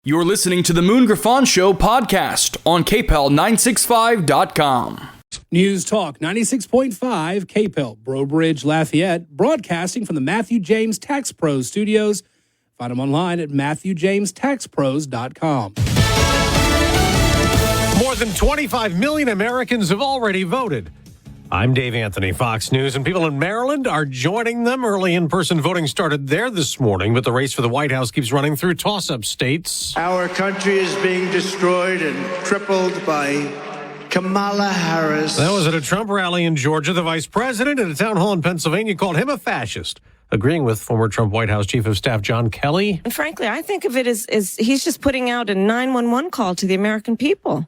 You're listening to the Moon Griffon Show podcast on KPEL965.com. News Talk 96.5 KPEL, Breaux Bridge, Lafayette, broadcasting from the Matthew James Tax Pros studios. Find them online at MatthewJamesTaxPros.com. More than 25 million Americans have already voted. I'm Dave Anthony, Fox News, and people in Maryland are joining them. Early in-person voting started there this morning, but the race for the White House keeps running through toss-up states. Our country is being destroyed and crippled by Kamala Harris. That was at a Trump rally in Georgia. The vice president at a town hall in Pennsylvania called him a fascist, agreeing with former Trump White House Chief of Staff John Kelly. And frankly, I think of it as he's just putting out a 911 call to the American people.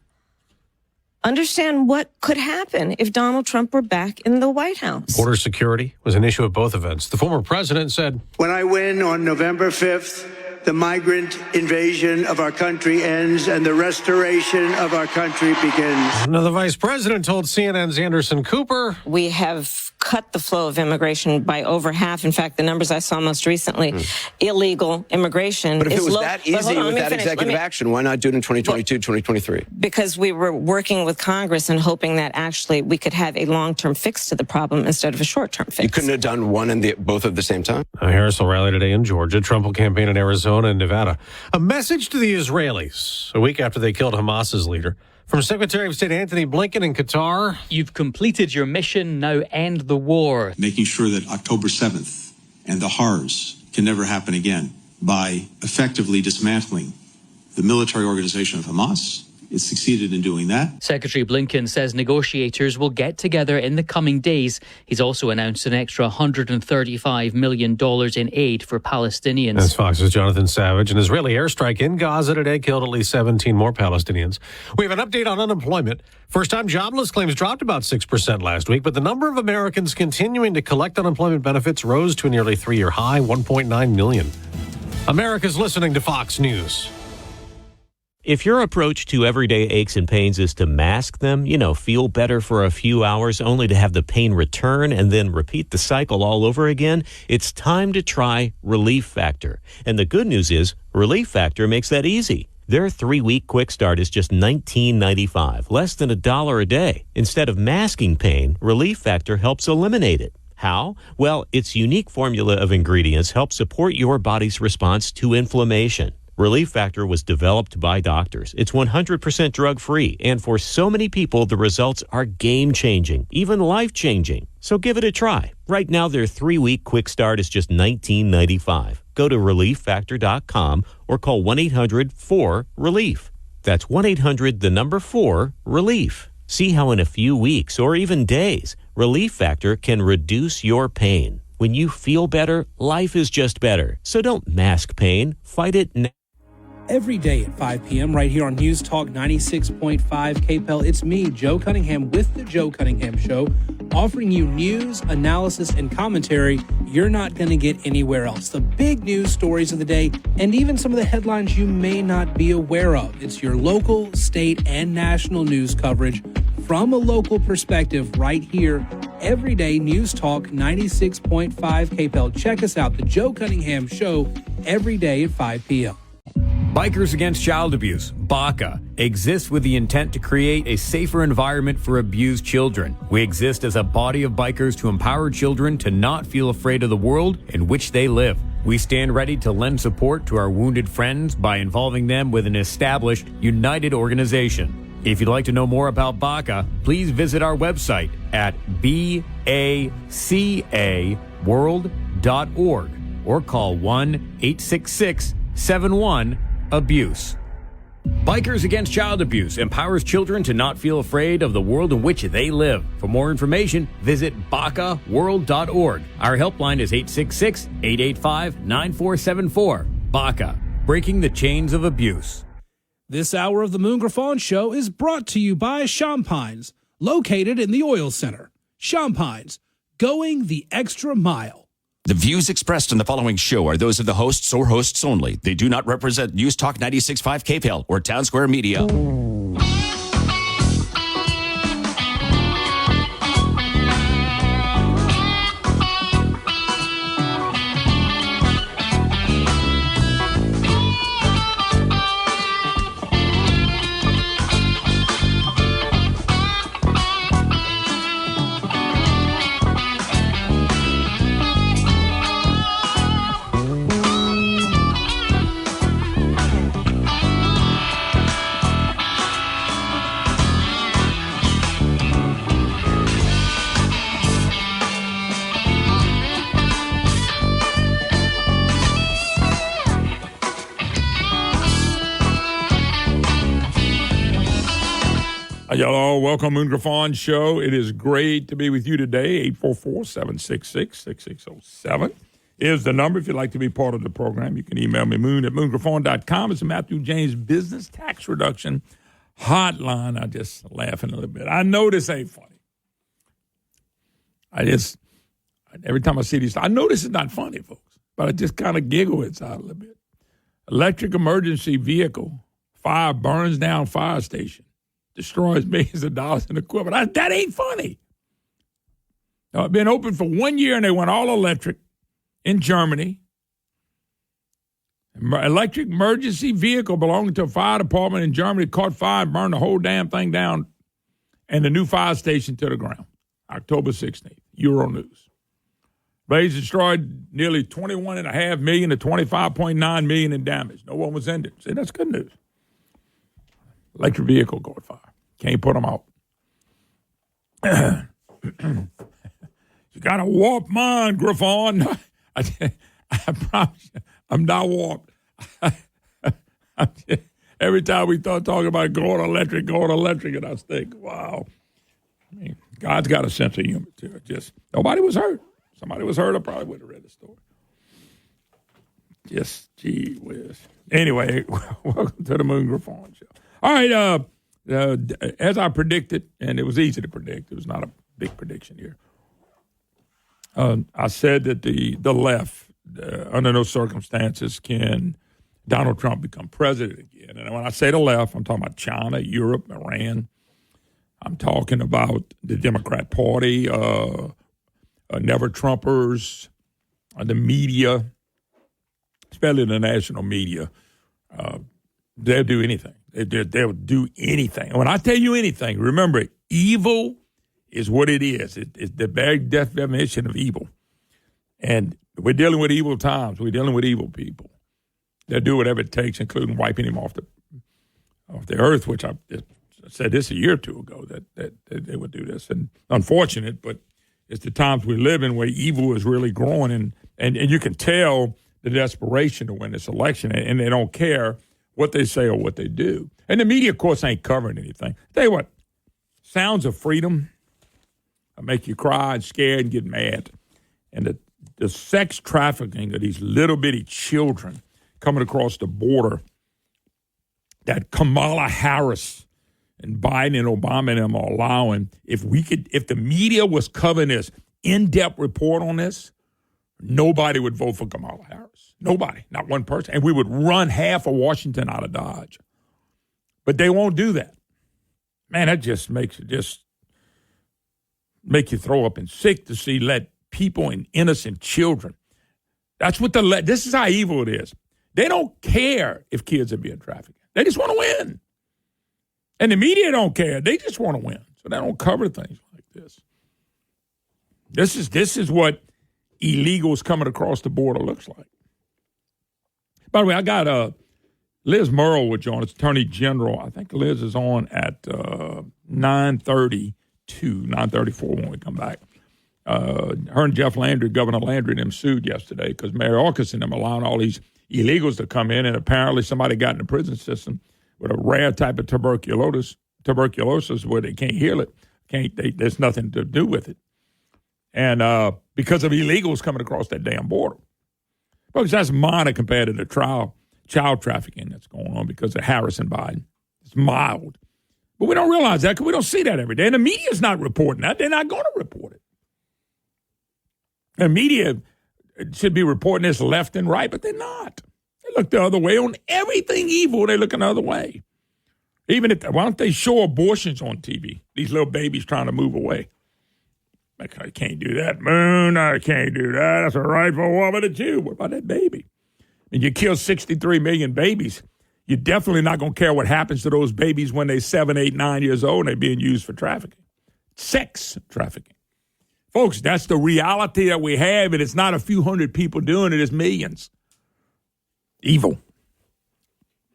Understand what could happen if Donald Trump were back in the White House. Border security was an issue at both events. The former president said, "When I win on November 5th, the migrant invasion of our country ends and the restoration of our country begins." Now, the vice president told CNN's Anderson Cooper, We have cut the flow of immigration by over half. In fact, the numbers I saw most recently, illegal immigration. But if it was low. that easy with that executive action, why not do it in 2022, 2023? Because we were working with Congress and hoping that actually we could have a long-term fix to the problem instead of a short-term fix. You couldn't have done one and both at the same time? Harris will rally today in Georgia. Trump will campaign in Arizona and Nevada. A message to the Israelis a week after they killed Hamas's leader. From Secretary of State Anthony Blinken in Qatar. You've completed your mission. Now end the war. Making sure that October 7th and the horrors can never happen again by effectively dismantling the military organization of Hamas. It succeeded in doing that. Secretary Blinken says negotiators will get together in the coming days. He's also announced an extra $135 million in aid for Palestinians. That's Fox's Jonathan Savage. An Israeli airstrike in Gaza today killed at least 17 more Palestinians. We have an update on unemployment. First-time jobless claims dropped about 6% last week, but the number of Americans continuing to collect unemployment benefits rose to a nearly three-year high, 1.9 million. America's listening to Fox News. If your approach to everyday aches and pains is to mask them, feel better for a few hours only to have the pain return and then repeat the cycle all over again, it's time to try Relief Factor. And the good news is Relief Factor makes that easy. Their 3-week quick start is just $19.95, less than $1 a day. Instead of masking pain, Relief Factor helps eliminate it. How? Well, its unique formula of ingredients helps support your body's response to inflammation. Relief Factor was developed by doctors. It's 100% drug-free, and for so many people, the results are game-changing, even life-changing. So give it a try. Right now, their 3-week quick start is just $19.95. Go to ReliefFactor.com or call 1-800-4-RELIEF. That's 1-800-4-RELIEF. See how in a few weeks or even days, Relief Factor can reduce your pain. When you feel better, life is just better. So don't mask pain. Fight it now. Every day at 5 p.m. right here on News Talk 96.5 KPEL. It's me, Joe Cunningham, with The Joe Cunningham Show, offering you news, analysis, and commentary you're not going to get anywhere else. The big news stories of the day, and even some of the headlines you may not be aware of. It's your local, state, and national news coverage from a local perspective right here. Every day, News Talk 96.5 KPEL. Check us out, The Joe Cunningham Show, every day at 5 p.m. Bikers Against Child Abuse, BACA, exists with the intent to create a safer environment for abused children. We exist as a body of bikers to empower children to not feel afraid of the world in which they live. We stand ready to lend support to our wounded friends by involving them with an established, united organization. If you'd like to know more about BACA, please visit our website at bacaworld.org or call 1-866-71-ABUSE. Bikers Against Child Abuse empowers children to not feel afraid of the world in which they live. For more information, visit bacaworld.org. Our helpline is 866-885-9474. BACA, breaking the chains of abuse. This hour of the Moon Griffon Show is brought to you by Champagnes, located in the Oil Center. Champagnes, going the extra mile. The views expressed in the following show are those of the hosts or hosts only. They do not represent News Talk 96.5 KPEL or Town Square Media. Hello, welcome Moon Griffon Show. It is great to be with you today. 844-766-6607 is the number if you'd like to be part of the program. You can email me, moon@moongriffon.com. It's a Matthew James Business Tax Reduction Hotline. I'm just laughing a little bit. I know this ain't funny. Every time I see these, I know this is not funny, folks, but I just kind of giggle inside a little bit. Electric emergency vehicle, fire burns down fire station. Destroys millions of dollars in equipment. That ain't funny. Now, it's been open for 1 year, and they went all electric in Germany. Electric emergency vehicle belonging to a fire department in Germany caught fire and burned the whole damn thing down and the new fire station to the ground. October 16th, Euronews. Blaze destroyed nearly $21.5 million to $25.9 million in damage. No one was injured. See, that's good news. Electric vehicle caught fire. Can't put them out. You got a warped mind, Griffon. I promise you, I'm not warped. Every time we start talking about going electric, and I think, wow. I mean, God's got a sense of humor, too. Nobody was hurt. Somebody was hurt, I probably would have read the story. Just, gee whiz. Anyway, welcome to the Moon Griffon Show. All right, as I predicted, and it was easy to predict, it was not a big prediction here. I said that the left, under no circumstances, can Donald Trump become president again. And when I say the left, I'm talking about China, Europe, Iran. I'm talking about the Democrat Party, Never Trumpers, the media, especially the national media. They'll do anything. They'll do anything. And when I tell you anything, remember, evil is what it is. It's the very definition of evil. And we're dealing with evil times. We're dealing with evil people. They'll do whatever it takes, including wiping him off the earth, which I said this a year or two ago, that they would do this. And unfortunate, but it's the times we live in where evil is really growing. And you can tell the desperation to win this election, and they don't care what they say or what they do. And the media, of course, ain't covering anything. Tell you what, sounds of freedom make you cry and scared and get mad. And the sex trafficking of these little bitty children coming across the border that Kamala Harris and Biden and Obama and them are allowing, if the media was covering this in-depth report on this, nobody would vote for Kamala Harris. Nobody, not one person. And we would run half of Washington out of Dodge. But they won't do that. Man, that just makes you throw up and sick to see let people and innocent children. That's what this is how evil it is. They don't care if kids are being trafficked. They just want to win. And the media don't care. They just want to win. So they don't cover things like this. This is what illegals coming across the border looks like. By the way, I got Liz Murrow with you on, it's Attorney General. I think Liz is on at 9:34 when we come back. Her and Jeff Landry, Governor Landry, and them sued yesterday because Mayor Orkus and them allowing all these illegals to come in, and apparently somebody got in the prison system with a rare type of tuberculosis where they can't heal it. There's nothing to do with it. And because of illegals coming across that damn border. Folks, that's minor compared to the child trafficking that's going on because of Harris and Biden. It's mild. But we don't realize that because we don't see that every day. And the media's not reporting that. They're not going to report it. The media should be reporting this left and right, but they're not. They look the other way on everything evil. They're looking the other way. Why don't they show abortions on TV? These little babies trying to move away. Like, I can't do that, Moon. I can't do that. That's a right for a woman to do. What about that baby? And you kill 63 million babies. You're definitely not going to care what happens to those babies when they're 7, 8, 9 years old and they're being used for trafficking. Sex trafficking. Folks, that's the reality that we have, and it's not a few hundred people doing it. It's millions. Evil.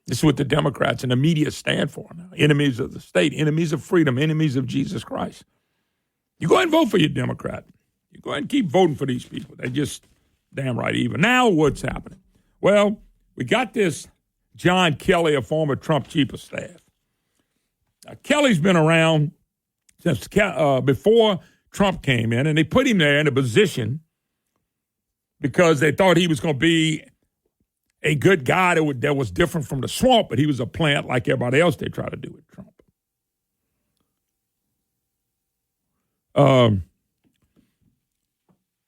This is what the Democrats and the media stand for now. Enemies of the state, enemies of freedom, enemies of Jesus Christ. You go ahead and vote for your Democrat. You go ahead and keep voting for these people. They're just damn right evil. Now what's happening? Well, we got this John Kelly, a former Trump chief of staff. Kelly's been around since before Trump came in, and they put him there in a position because they thought he was going to be a good guy that was different from the swamp, but he was a plant like everybody else they try to do with Trump.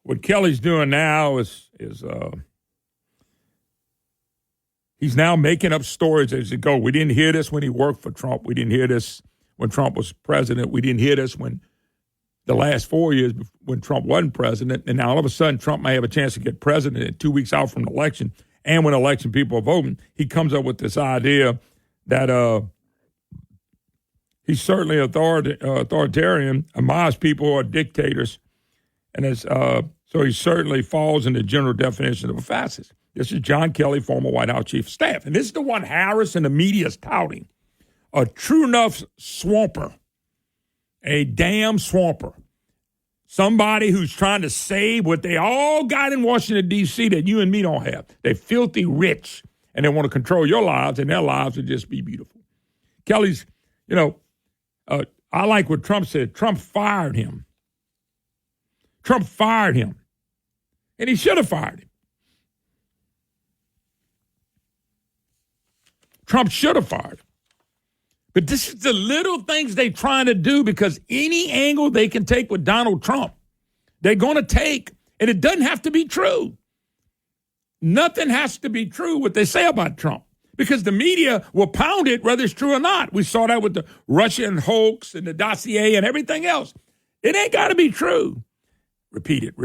What Kelly's doing now is he's now making up stories as he go. We didn't hear this when he worked for Trump. We didn't hear this when Trump was president. We didn't hear this when the last 4 years when Trump wasn't president. And now all of a sudden Trump may have a chance to get president 2 weeks out from the election. And when election people are voting, he comes up with this idea that he's certainly authoritarian. Hamas people are dictators. And so he certainly falls in the general definition of a fascist. This is John Kelly, former White House chief of staff. And this is the one Harris and the media is touting. A true enough swamper. A damn swamper. Somebody who's trying to save what they all got in Washington, D.C. that you and me don't have. They're filthy rich, and they want to control your lives, and their lives will just be beautiful. Kelly's, I like what Trump said. Trump fired him. Trump fired him. And he should have fired him. Trump should have fired him. But this is the little things they're trying to do because any angle they can take with Donald Trump, they're going to take. And it doesn't have to be true. Nothing has to be true what they say about Trump because the media will pound it whether it's true or not. We saw that with the Russian hoax and the dossier and everything else. It ain't got to be true. Repeat it.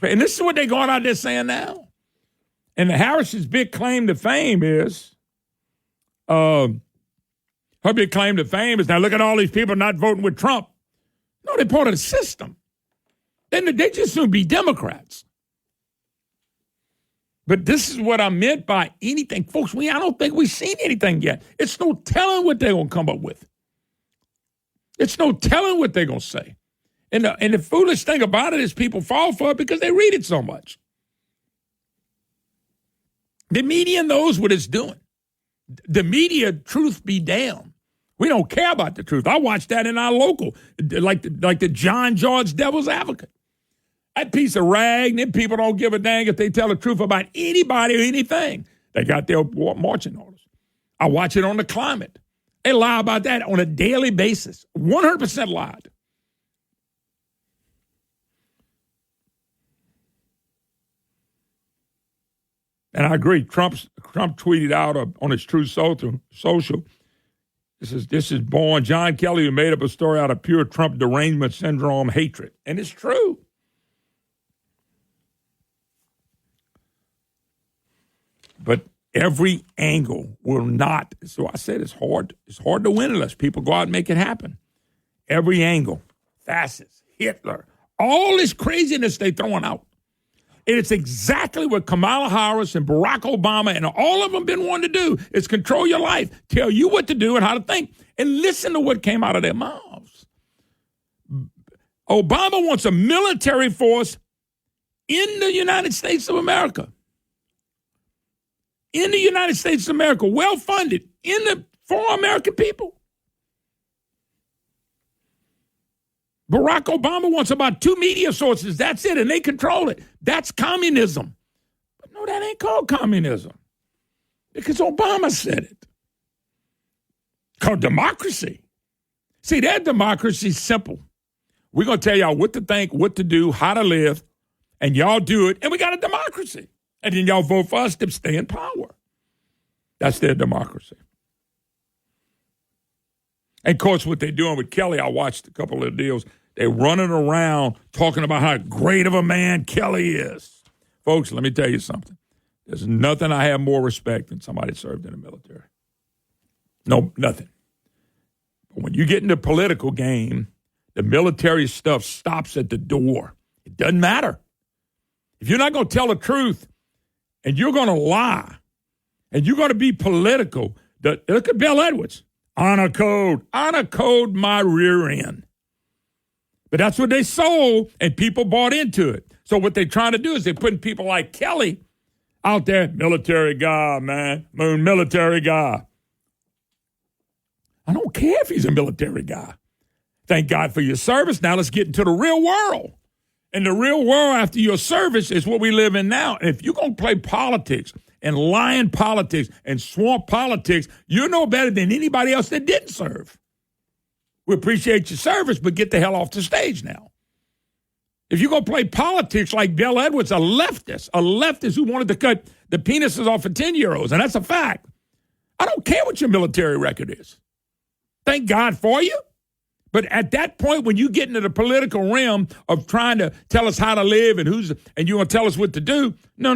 And this is what they're going out there saying now. And Harris's big claim to fame is, her big claim to fame is, now look at all these people not voting with Trump. No, they're part of the system. Then they just soon be Democrats. But this is what I meant by anything. Folks, I don't think we've seen anything yet. It's no telling what they're going to come up with. It's no telling what they're going to say. And the foolish thing about it is people fall for it because they read it so much. The media knows what it's doing. The media, truth be damned. We don't care about the truth. I watched that in our local, like the John George Devil's Advocate. That piece of rag, and then people don't give a dang if they tell the truth about anybody or anything. They got their marching orders. I watch it on the climate. They lie about that on a daily basis. 100% lied. And I agree. Trump tweeted out on his Truth Social. This is born John Kelly, who made up a story out of pure Trump derangement syndrome hatred, and it's true. But every angle will not. So I said it's hard. It's hard to win unless people go out and make it happen. Every angle, fascists, Hitler, all this craziness they're throwing out. And it's exactly what Kamala Harris and Barack Obama and all of them been wanting to do is control your life, tell you what to do and how to think, and listen to what came out of their mouths. Obama wants a military force in the United States of America. In the United States of America, well-funded, for American people. Barack Obama wants about 2 media sources. That's it, and they control it. That's communism. But no, that ain't called communism because Obama said it. It's called democracy. See, that democracy is simple. We're going to tell y'all what to think, what to do, how to live, and y'all do it, and we got a democracy. And then y'all vote for us to stay in power. That's their democracy. And, of course, what they're doing with Kelly, I watched a couple of deals. They're running around talking about how great of a man Kelly is. Folks, let me tell you something. There's nothing I have more respect than somebody that served in the military. No, nothing. But when you get into the political game, the military stuff stops at the door. It doesn't matter. If you're not going to tell the truth and you're going to lie and you're going to be political, look at Bill Edwards. Honor code my rear end. But that's what they sold, and people bought into it. So what they're trying to do is they're putting people like Kelly out there, military guy, man, military guy. I don't care if he's a military guy. Thank God for your service. Now let's get into the real world. And the real world after your service is what we live in now. And if you're going to play politics and lying politics and swamp politics, you're no better than anybody else that didn't serve. We appreciate your service, but get the hell off the stage now. If you're going to play politics like Bill Edwards, a leftist who wanted to cut the penises off of 10-year-olds, and that's a fact. I don't care what your military record is. Thank God for you. But at that point, when you get into the political realm of trying to tell us how to live and you're going to tell us what to do, no.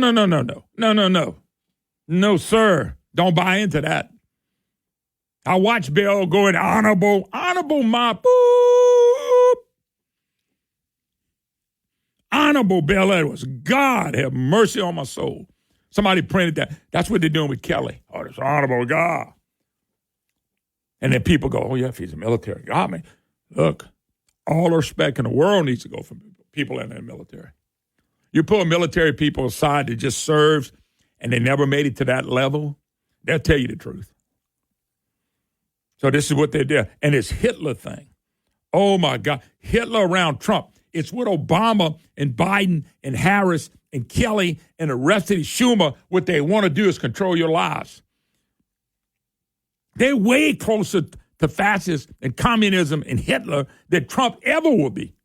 No, sir. Don't buy into that. I watch Bill going honorable my boop. Honorable Bill Edwards. God have mercy on my soul. Somebody printed that. That's what they're doing with Kelly. Oh, this honorable God. And then people go, oh, yeah, if he's a military guy, man. Look, all the respect in the world needs to go for people in the military. You pull military people aside that just serves and they never made it to that level, they'll tell you the truth. So this is what they did. And this Hitler thing. Oh, my God. Hitler around Trump. It's what Obama and Biden and Harris and Kelly and the rest of the Schumer, what they want to do is control your lives. They're way closer to fascists and communism and Hitler than Trump ever will be.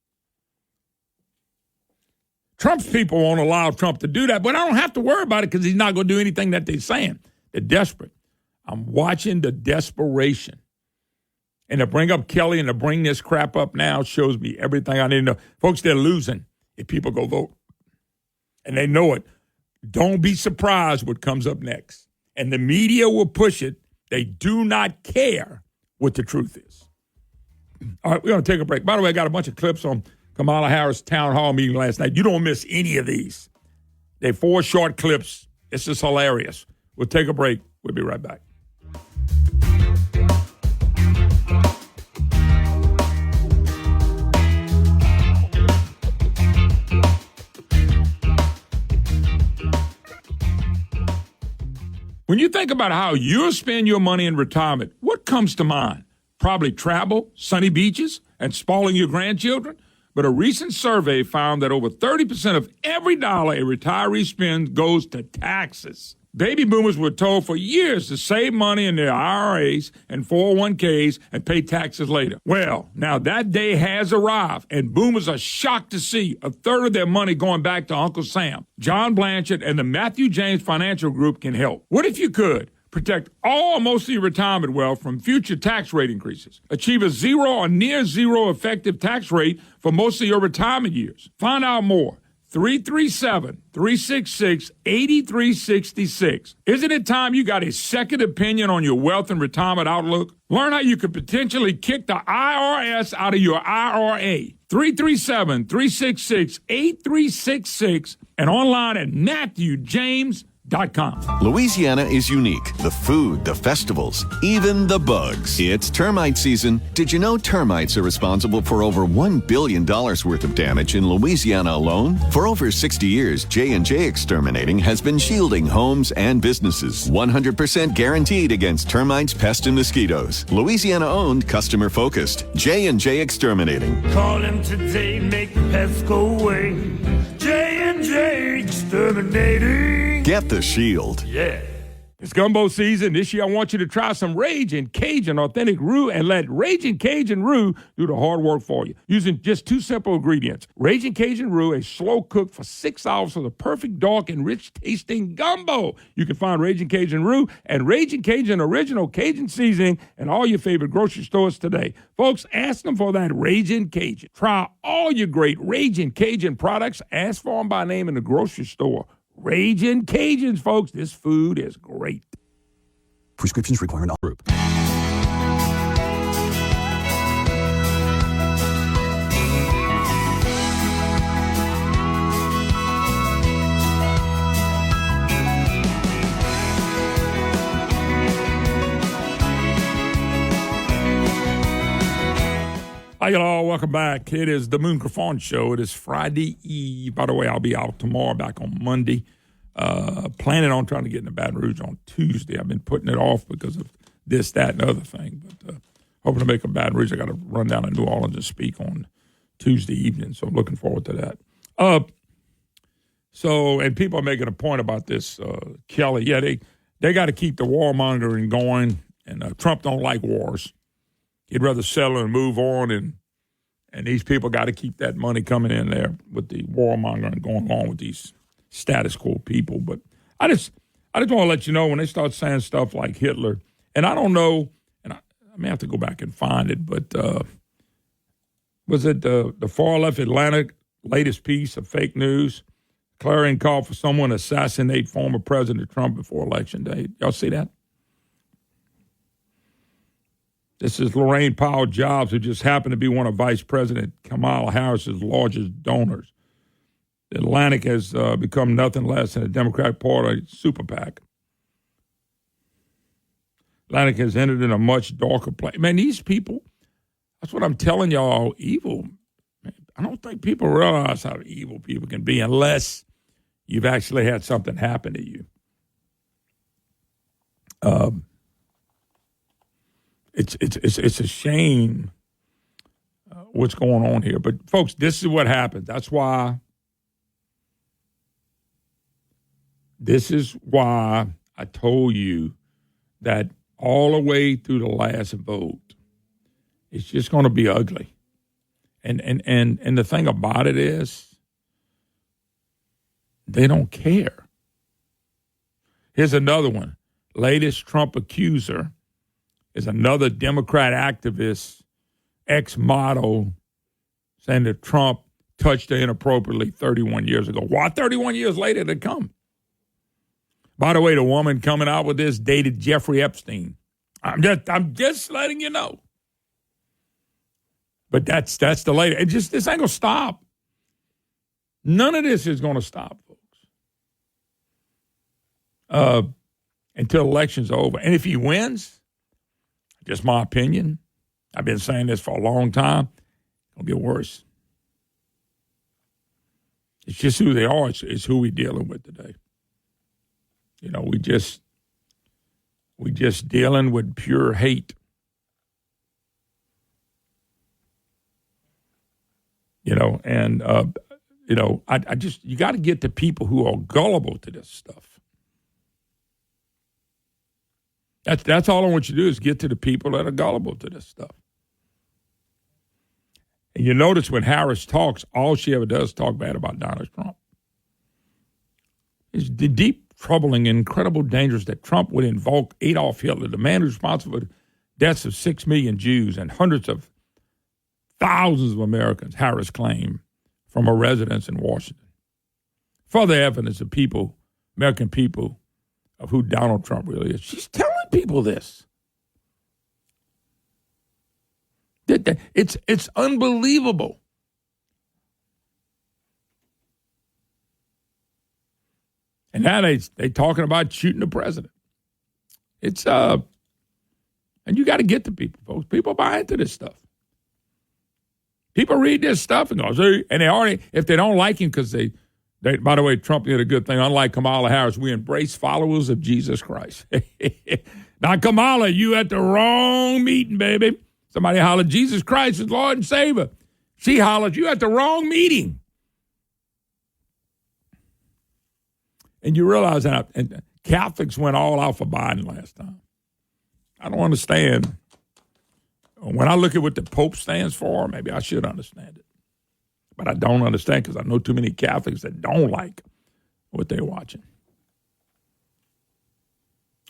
Trump's people won't allow Trump to do that, but I don't have to worry about it because he's not going to do anything that they're saying. They're desperate. I'm watching the desperation. And to bring up Kelly and to bring this crap up now shows me everything I need to know. Folks, they're losing if people go vote. And they know it. Don't be surprised what comes up next. And the media will push it. They do not care what the truth is. All right, we're going to take a break. By the way, I got a bunch of clips on Kamala Harris' town hall meeting last night. You don't miss any of these. They're 4 short clips. It's just hilarious. We'll take a break. We'll be right back. When you think about how you'll spend your money in retirement, what comes to mind? Probably travel, sunny beaches, and spoiling your grandchildren. But a recent survey found that over 30% of every dollar a retiree spends goes to taxes. Baby boomers were told for years to save money in their IRAs and 401ks and pay taxes later. Well, now that day has arrived, and boomers are shocked to see a third of their money going back to Uncle Sam. John Blanchard and the Matthew James Financial Group can help. What if you could protect all or most of your retirement wealth from future tax rate increases? Achieve a zero or near zero effective tax rate for most of your retirement years. Find out more. 337-366-8366. Isn't it time you got a second opinion on your wealth and retirement outlook? Learn how you could potentially kick the IRS out of your IRA. 337-366-8366 and online at MatthewJames.com. Louisiana is unique. The food, the festivals, even the bugs. It's termite season. Did you know termites are responsible for over $1 billion worth of damage in Louisiana alone? For over 60 years, J&J Exterminating has been shielding homes and businesses. 100% guaranteed against termites, pests, and mosquitoes. Louisiana-owned, customer-focused. J&J Exterminating. Call him today, make the pests go away. J&J Exterminating. Get the shield. Yeah. It's gumbo season. This year, I want you to try some Ragin' Cajun Authentic Roux and let Ragin' Cajun Roux do the hard work for you. Using just 2 simple ingredients. Ragin' Cajun Roux is slow cooked for 6 hours for the perfect dark and rich tasting gumbo. You can find Ragin' Cajun Roux and Ragin' Cajun Original Cajun Seasoning in all your favorite grocery stores today. Folks, ask them for that Ragin' Cajun. Try all your great Ragin' Cajun products. Ask for them by name in the grocery store. Ragin' Cajuns, folks. This food is great. Prescriptions require an group. Hi, y'all. Welcome back. It is the Moon Griffon Show. It is Friday Eve. By the way, I'll be out tomorrow, back on Monday. Planning on trying to get into Baton Rouge on Tuesday. I've been putting it off because of this, that, and other thing. But hoping to make a Baton Rouge. I got to run down to New Orleans and speak on Tuesday evening, so I'm looking forward to that. And people are making a point about this, Kelly. Yeah, they got to keep the warmongering going, and Trump don't like wars. He'd rather settle and move on, and these people got to keep that money coming in there with the warmongering going on with these status quo people. But I just want to let you know, when they start saying stuff like Hitler, and I don't know, and I may have to go back and find it, but was it the far left Atlantic latest piece of fake news? Clarion called for someone to assassinate former President Trump before Election Day. Y'all see that? This is Lorraine Powell Jobs, who just happened to be one of Vice President Kamala Harris's largest donors. The Atlantic has become nothing less than a Democratic Party super PAC. Atlantic has entered in a much darker place. Man, these people, that's what I'm telling y'all, evil. Man, I don't think people realize how evil people can be unless you've actually had something happen to you. It's a shame what's going on here. But, folks, this is what happens. This is why I told you that all the way through the last vote, it's just going to be ugly. And the thing about it is, they don't care. Here's another one. Latest Trump accuser is another Democrat activist, ex-model, saying that Trump touched her inappropriately 31 years ago. Why 31 years later did it come? By the way, the woman coming out with this dated Jeffrey Epstein. I'm just letting you know. But that's the latest. This ain't gonna stop. None of this is gonna stop, folks. Until election's over. And if he wins, just my opinion, I've been saying this for a long time, it'll get worse. It's just who they are. It's who we're dealing with today. You know, we just dealing with pure hate. You know, and you got to get to people who are gullible to this stuff. That's all I want you to do is get to the people that are gullible to this stuff. And you notice when Harris talks, all she ever does is talk bad about Donald Trump. It's the deep, troubling, incredible dangers that Trump would invoke Adolf Hitler, the man responsible for the deaths of 6 million Jews and hundreds of thousands of Americans, Harris claimed, from her residence in Washington. Further evidence of people, American people, of who Donald Trump really is. She's telling people this. It's unbelievable. And now they talking about shooting the president. It's and you got to get to people, folks. People buy into this stuff. People read this stuff and go, see, and they already, if they don't like him, because they, by the way, Trump did a good thing. Unlike Kamala Harris, we embrace followers of Jesus Christ. Now, Kamala, you at the wrong meeting, baby. Somebody hollered, Jesus Christ is Lord and Savior. She hollered, you at the wrong meeting. And you realize that and Catholics went all out for Biden last time. I don't understand. When I look at what the Pope stands for, maybe I should understand it. But I don't understand because I know too many Catholics that don't like what they're watching.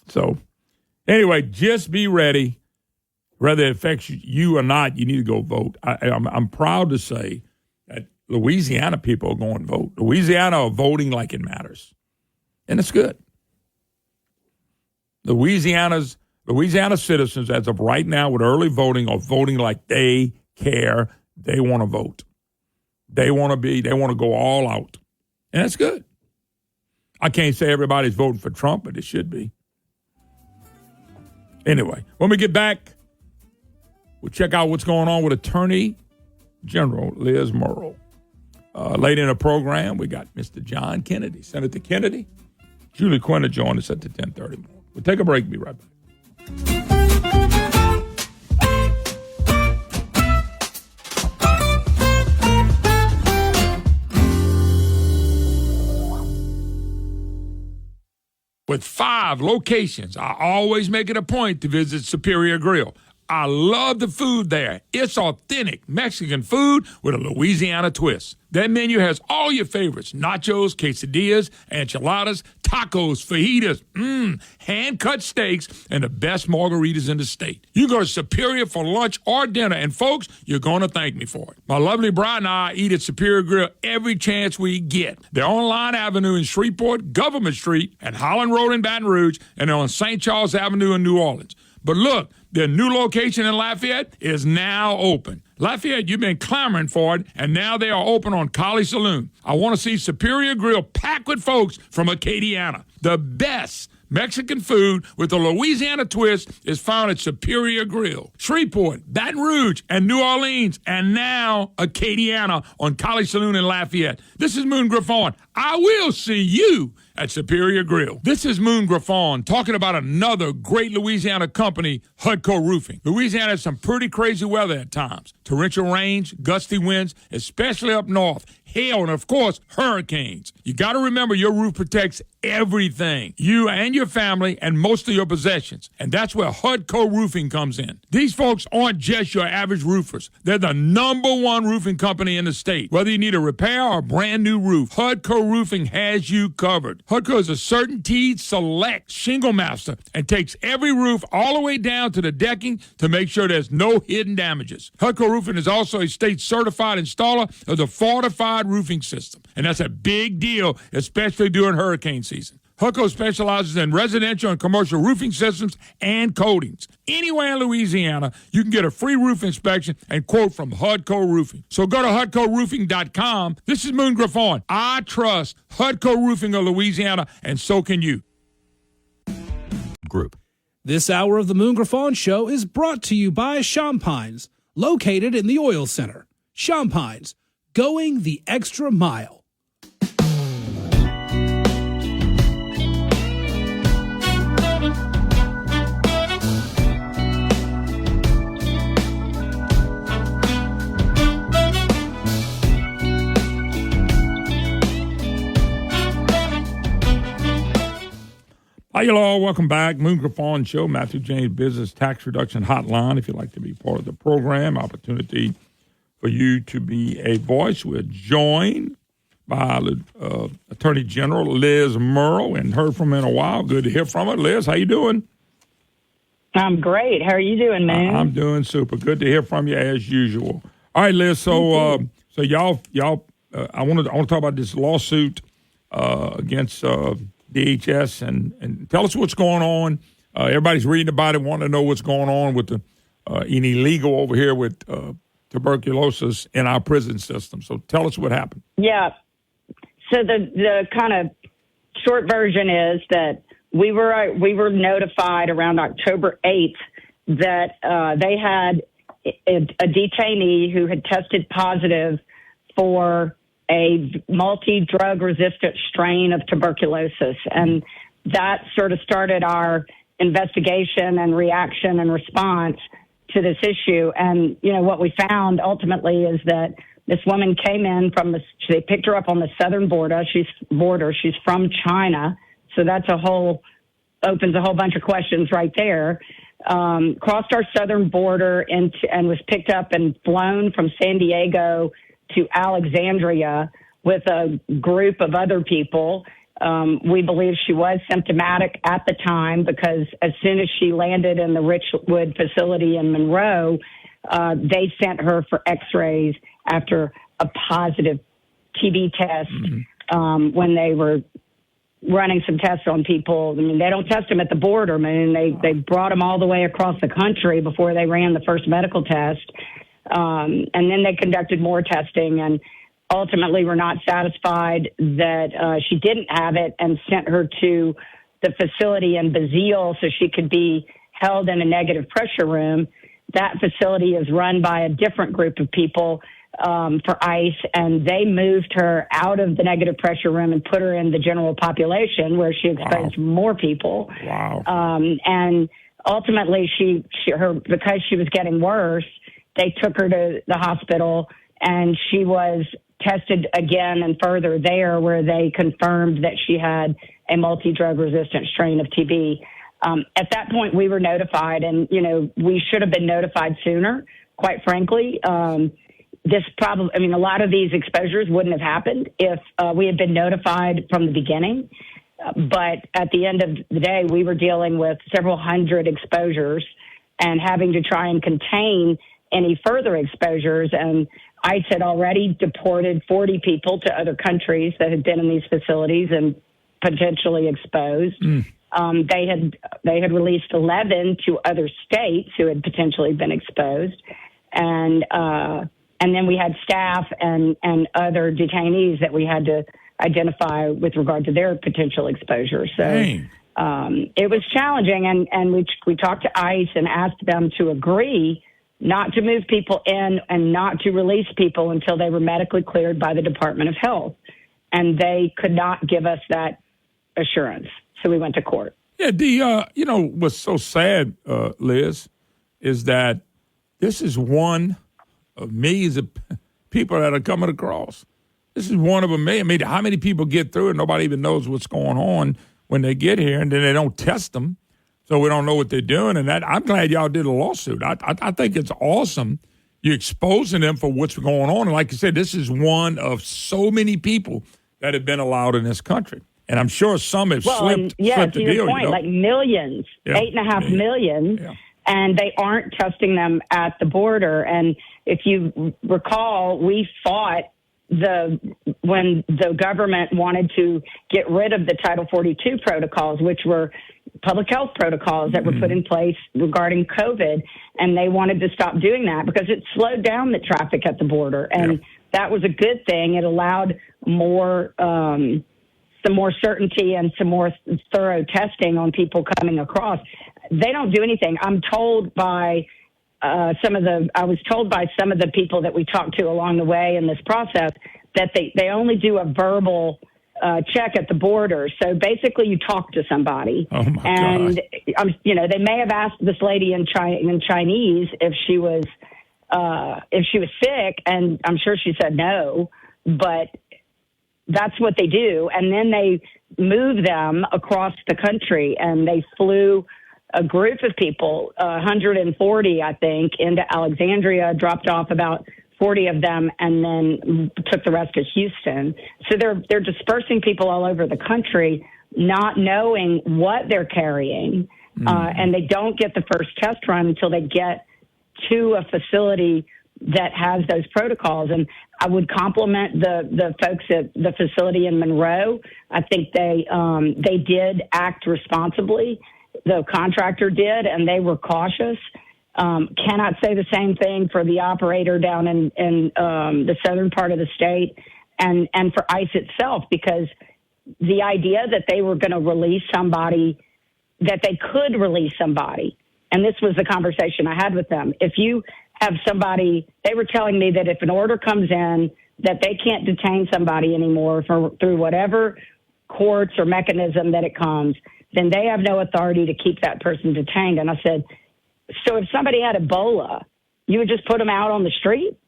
So, anyway, just be ready. Whether it affects you or not, you need to go vote. I'm proud to say that Louisiana people are going to vote. Louisiana are voting like it matters. And it's good. Louisiana citizens, as of right now, with early voting, are voting like they care. They want to vote. They want to go all out. And that's good. I can't say everybody's voting for Trump, but it should be. Anyway, when we get back, we'll check out what's going on with Attorney General Liz Murrow. Later in the program, we got Mr. John Kennedy, Senator Kennedy. Julie Quinn will join us at the 10:30 mark. We'll take a break and be right back. with 5 locations. I always make it a point to visit Superior Grill. I love the food there. It's authentic Mexican food with a Louisiana twist. That menu has all your favorites: nachos, quesadillas, enchiladas, tacos, fajitas, hand-cut steaks, and the best margaritas in the state. You go to Superior for lunch or dinner, and folks, you're going to thank me for it. My lovely bride and I eat at Superior Grill every chance we get. They're on Line Avenue in Shreveport, Government Street, and Holland Road in Baton Rouge, and they're on St. Charles Avenue in New Orleans. But look, their new location in Lafayette is now open. Lafayette, you've been clamoring for it, and now they are open on College Saloon. I want to see Superior Grill packed with folks from Acadiana. The best Mexican food with a Louisiana twist is found at Superior Grill. Shreveport, Baton Rouge, and New Orleans, and now Acadiana on College Saloon in Lafayette. This is Moon Griffon. I will see you at Superior Grill. This is Moon Griffon talking about another great Louisiana company, Hudco Roofing. Louisiana has some pretty crazy weather at times. Torrential rains, gusty winds, especially up north, hail, and of course, hurricanes. You got to remember your roof protects everything, you and your family and most of your possessions. And that's where Hudco Roofing comes in. These folks aren't just your average roofers. They're the #1 roofing company in the state. Whether you need a repair or a brand new roof, Hudco Roofing has you covered. Hudco is a CertainTeed Select Shingle Master and takes every roof all the way down to the decking to make sure there's no hidden damages. Hudco Roofing is also a state certified installer of the Fortified Roofing System. And that's a big deal, especially during hurricane season. Hudco specializes in residential and commercial roofing systems and coatings. Anywhere in Louisiana, you can get a free roof inspection and quote from Hudco Roofing. So go to HudcoRoofing.com. This is Moon Griffon. I trust Hudco Roofing of Louisiana, and so can you. Group. This hour of the Moon Griffon Show is brought to you by Champagnes, located in the Oil Center. Champagnes, going the extra mile. Hi, y'all. Welcome back. Moon Griffon Show, Matthew James Business Tax Reduction Hotline. If you'd like to be part of the program, opportunity for you to be a voice. We're joined by Attorney General Liz Murrow, and heard from her in a while. Good to hear from her. Liz, how you doing? I'm great. How are you doing, man? I'm doing super. Good to hear from you as usual. All right, Liz. So, y'all, I want to talk about this lawsuit against DHS, and tell us what's going on. Everybody's reading about it, wanting to know what's going on with the any legal over here with tuberculosis in our prison system. So tell us what happened. Yeah. So the kind of short version is that we were notified around October 8th that they had a detainee who had tested positive for a multi-drug resistant strain of tuberculosis. And that sort of started our investigation and reaction and response to this issue. And, you know, what we found ultimately is that this woman came in they picked her up on the southern border. She's from China. So opens a whole bunch of questions right there. Crossed our southern border and was picked up and flown from San Diego to Alexandria with a group of other people. We believe she was symptomatic at the time because as soon as she landed in the Richwood facility in Monroe, they sent her for x-rays after a positive TB test when they were running some tests on people. I mean, they don't test them at the border, man. They brought them all the way across the country before they ran the first medical test. And then they conducted more testing and ultimately were not satisfied that she didn't have it and sent her to the facility in Basile so she could be held in a negative pressure room. That facility is run by a different group of people for ICE, and they moved her out of the negative pressure room and put her in the general population where she exposed more people. Wow. And ultimately, because she was getting worse, they took her to the hospital, and she was tested again and further there, where they confirmed that she had a multi-drug resistant strain of TB. At that point, we were notified, and, we should have been notified sooner, quite frankly. A lot of these exposures wouldn't have happened if we had been notified from the beginning. But at the end of the day, we were dealing with several hundred exposures and having to try and contain any further exposures. And ICE had already deported 40 people to other countries that had been in these facilities and potentially exposed. They had released 11 to other states who had potentially been exposed. And then we had staff and other detainees that we had to identify with regard to their potential exposure. So it was challenging, and we talked to ICE and asked them to agree not to move people in and not to release people until they were medically cleared by the Department of Health. And they could not give us that assurance. So we went to court. Yeah, what's so sad, Liz, is that this is one of millions of people that are coming across. This is one of a million. I mean, how many people get through it? Nobody even knows what's going on when they get here, and then they don't test them, so we don't know what they're doing. And I'm glad y'all did a lawsuit. I think it's awesome. You're exposing them for what's going on. And like you said, this is one of so many people that have been allowed in this country. And I'm sure some have slipped the to your deal. point, like millions, 8.5 million, and they aren't testing them at the border. And if you recall, we fought when the government wanted to get rid of the Title 42 protocols, which were public health protocols that were put in place regarding COVID, and they wanted to stop doing that because it slowed down the traffic at the border, and that was a good thing. It allowed more some more certainty and some more thorough testing on people coming across. They don't do anything. I'm told by I was told by some of the people that we talked to along the way in this process that they only do a verbal check at the border. So basically you talk to somebody. Oh my God. They may have asked this lady in Chinese if she was sick, and I'm sure she said no, but that's what they do. And then they move them across the country, and they flew a group of people, 140, I think, into Alexandria, dropped off about 40 of them, and then took the rest to Houston. So they're dispersing people all over the country, not knowing what they're carrying, and they don't get the first test run until they get to a facility that has those protocols. And I would compliment the folks at the facility in Monroe. I think they did act responsibly. The contractor did, and they were cautious. Cannot say the same thing for the operator down in the southern part of the state and for ICE itself, because the idea that they were going to release somebody, that they could release somebody, and this was the conversation I had with them. If you have somebody, they were telling me that if an order comes in that they can't detain somebody anymore through whatever courts or mechanism that it comes, then they have no authority to keep that person detained. And I said, so if somebody had Ebola, you would just put them out on the street?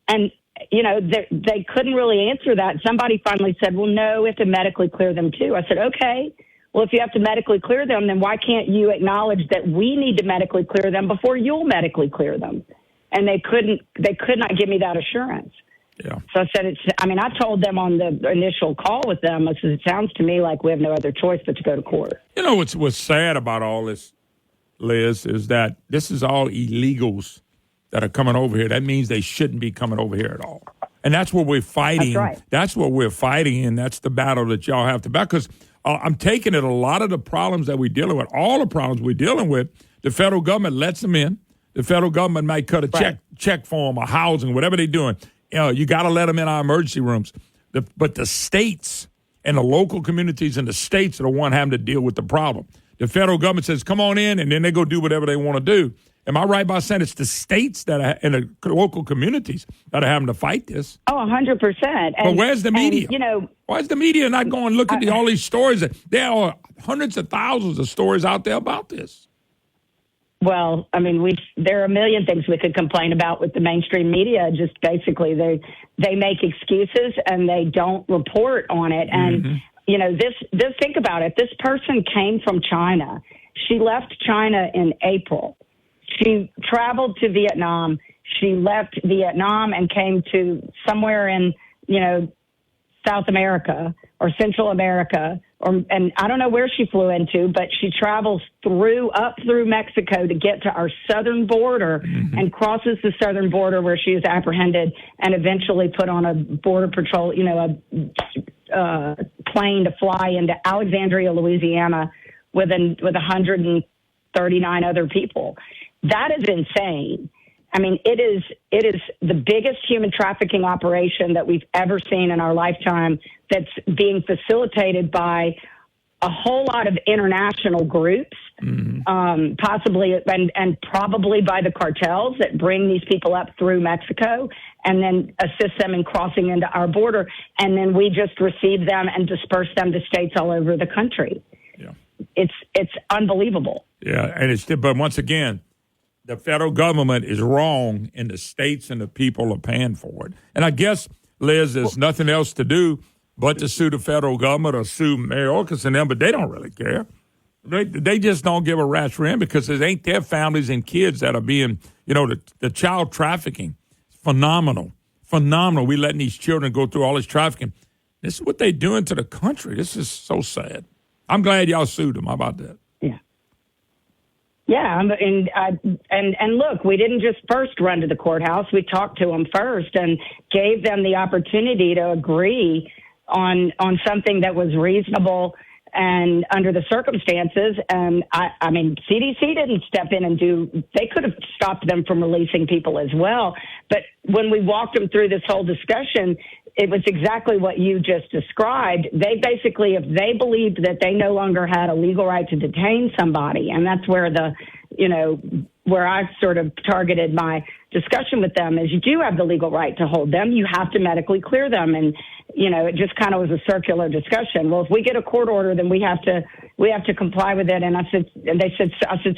And, they couldn't really answer that. Somebody finally said, well, no, we have to medically clear them too. I said, okay, well, if you have to medically clear them, then why can't you acknowledge that we need to medically clear them before you'll medically clear them? And they could not give me that assurance. Yeah. So I said, I told them on the initial call with them, I said, it sounds to me like we have no other choice but to go to court. What's sad about all this, Liz, is that this is all illegals that are coming over here. That means they shouldn't be coming over here at all. And that's what we're fighting. That's right. That's what we're fighting, and that's the battle that y'all have to battle. Because I'm taking it, a lot of the problems that we're dealing with, all the problems we're dealing with, the federal government lets them in. The federal government might cut a check for them or housing, whatever they're doing. You got to let them in our emergency rooms. But the states and the local communities and the states are the one having to deal with the problem. The federal government says, come on in, and then they go do whatever they want to do. Am I right by saying it's the states that are, and the local communities that are having to fight this? Oh, 100%. But where's the media? And, why is the media not going look at all these stories? There are hundreds of thousands of stories out there about this. Well, there are a million things we could complain about with the mainstream media. Just basically, they make excuses and they don't report on it. And think about it. This person came from China. She left China in April. She traveled to Vietnam. She left Vietnam and came to somewhere in, South America or Central America, and I don't know where she flew into, but she travels up through Mexico to get to our southern border and crosses the southern border where she is apprehended and eventually put on a border patrol, a plane to fly into Alexandria, Louisiana with 139 other people. That is insane. I mean, it is the biggest human trafficking operation that we've ever seen in our lifetime that's being facilitated by a whole lot of international groups, possibly and probably by the cartels that bring these people up through Mexico and then assist them in crossing into our border. And then we just receive them and disperse them to states all over the country. Yeah. It's unbelievable. Yeah, and but once again, the federal government is wrong, and the states and the people are paying for it. And I guess, Liz, there's nothing else to do but to sue the federal government or sue Mayorkas and them, but they don't really care. They just don't give a rat's rear because it ain't their families and kids that are being, the child trafficking. Phenomenal. We letting these children go through all this trafficking. This is what they're doing to the country. This is so sad. I'm glad y'all sued them. How about that? Yeah, and look, we didn't just first run to the courthouse. We talked to them first and gave them the opportunity to agree on something that was reasonable and under the circumstances. And I mean, CDC didn't step in and they could have stopped them from releasing people as well. But when we walked them through this whole discussion, it was exactly what you just described. They basically, if they believed that they no longer had a legal right to detain somebody, and that's where where I sort of targeted my discussion with them is you do have the legal right to hold them. You have to medically clear them. And, it just kind of was a circular discussion. Well, if we get a court order, then we have to comply with it. And I said,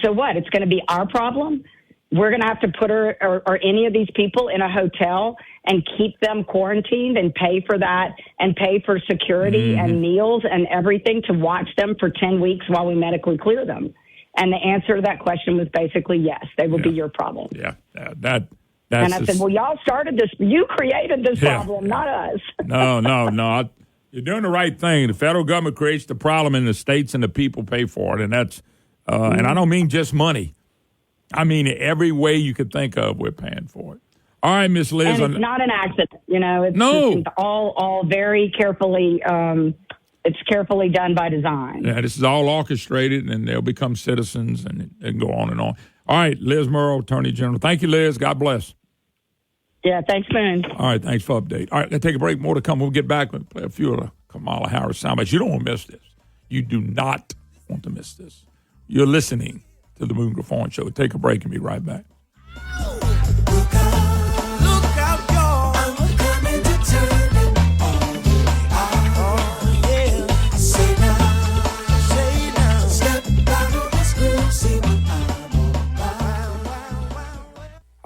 so what? It's going to be our problem? We're going to have to put her or any of these people in a hotel and keep them quarantined and pay for that and pay for security and meals and everything to watch them for 10 weeks while we medically clear them. And the answer to that question was basically yes, they will be your problem. Yeah, and I said, well, y'all started this. You created this problem, not us. No. You're doing the right thing. The federal government creates the problem and the states and the people pay for it. And that's, and I don't mean just money. I mean, every way you could think of, we're paying for it. All right, Miss Liz. And it's not an accident. It's all very carefully. It's carefully done by design. Yeah, this is all orchestrated, and they'll become citizens and go on and on. All right, Liz Murrow, Attorney General. Thank you, Liz. God bless. Yeah, thanks, man. All right, thanks for the update. All right, let's take a break. More to come. We'll get back and play a few of the Kamala Harris soundbites. You don't want to miss this. You do not want to miss this. You're listening to the Moon Griffon Show. Take a break and be right back.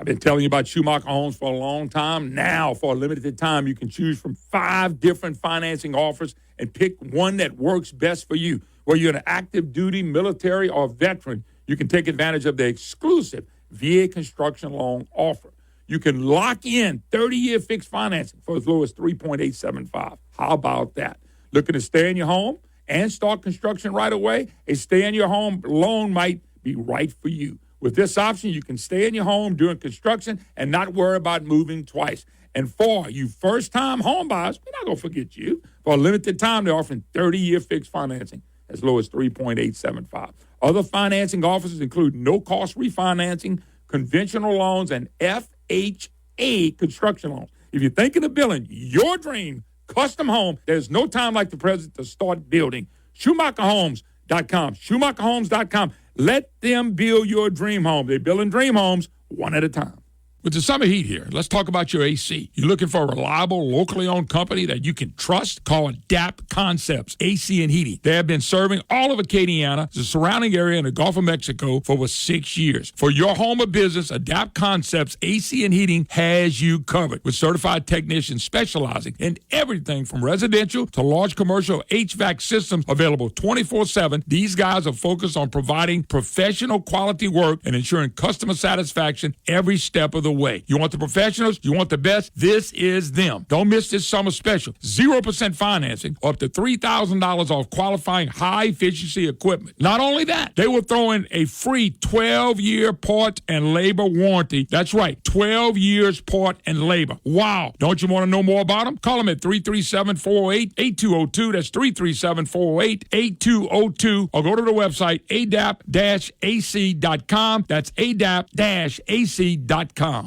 I've been telling you about Schumacher Homes for a long time. Now, for a limited time, you can choose from 5 different financing offers and pick one that works best for you. Whether you're an active duty, military, or veteran, you can take advantage of the exclusive VA construction loan offer. You can lock in 30-year fixed financing for as low as 3.875. How about that? Looking to stay in your home and start construction right away? A stay-in-your-home loan might be right for you. With this option, you can stay in your home during construction and not worry about moving twice. And for you first-time home buyers, we're not going to forget you. For a limited time, they're offering 30-year fixed financing as low as 3.875. Other financing offers include no-cost refinancing, conventional loans, and FHA construction loans. If you're thinking of building your dream custom home, there's no time like the present to start building. SchumacherHomes.com. SchumacherHomes.com. Let them build your dream home. They're building dream homes one at a time. With the summer heat here, let's talk about your AC. You're looking for a reliable, locally owned company that you can trust? Call Adapt Concepts AC and Heating. They have been serving all of Acadiana, the surrounding area, and the Gulf of Mexico for over 6 years. For your home or business, Adapt Concepts AC and Heating has you covered with certified technicians specializing in everything from residential to large commercial HVAC systems available 24/7. These guys are focused on providing professional quality work and ensuring customer satisfaction every step of the way. You want the professionals? You want the best? This is them. Don't miss this summer special. 0% financing, up to $3,000 off qualifying high-efficiency equipment. Not only that, they will throw in a free 12-year part and labor warranty. That's right, 12 years part and labor. Wow. Don't you want to know more about them? Call them at 337-408-8202. That's 337-408-8202. Or go to the website, adapt-ac.com. That's adapt-ac.com.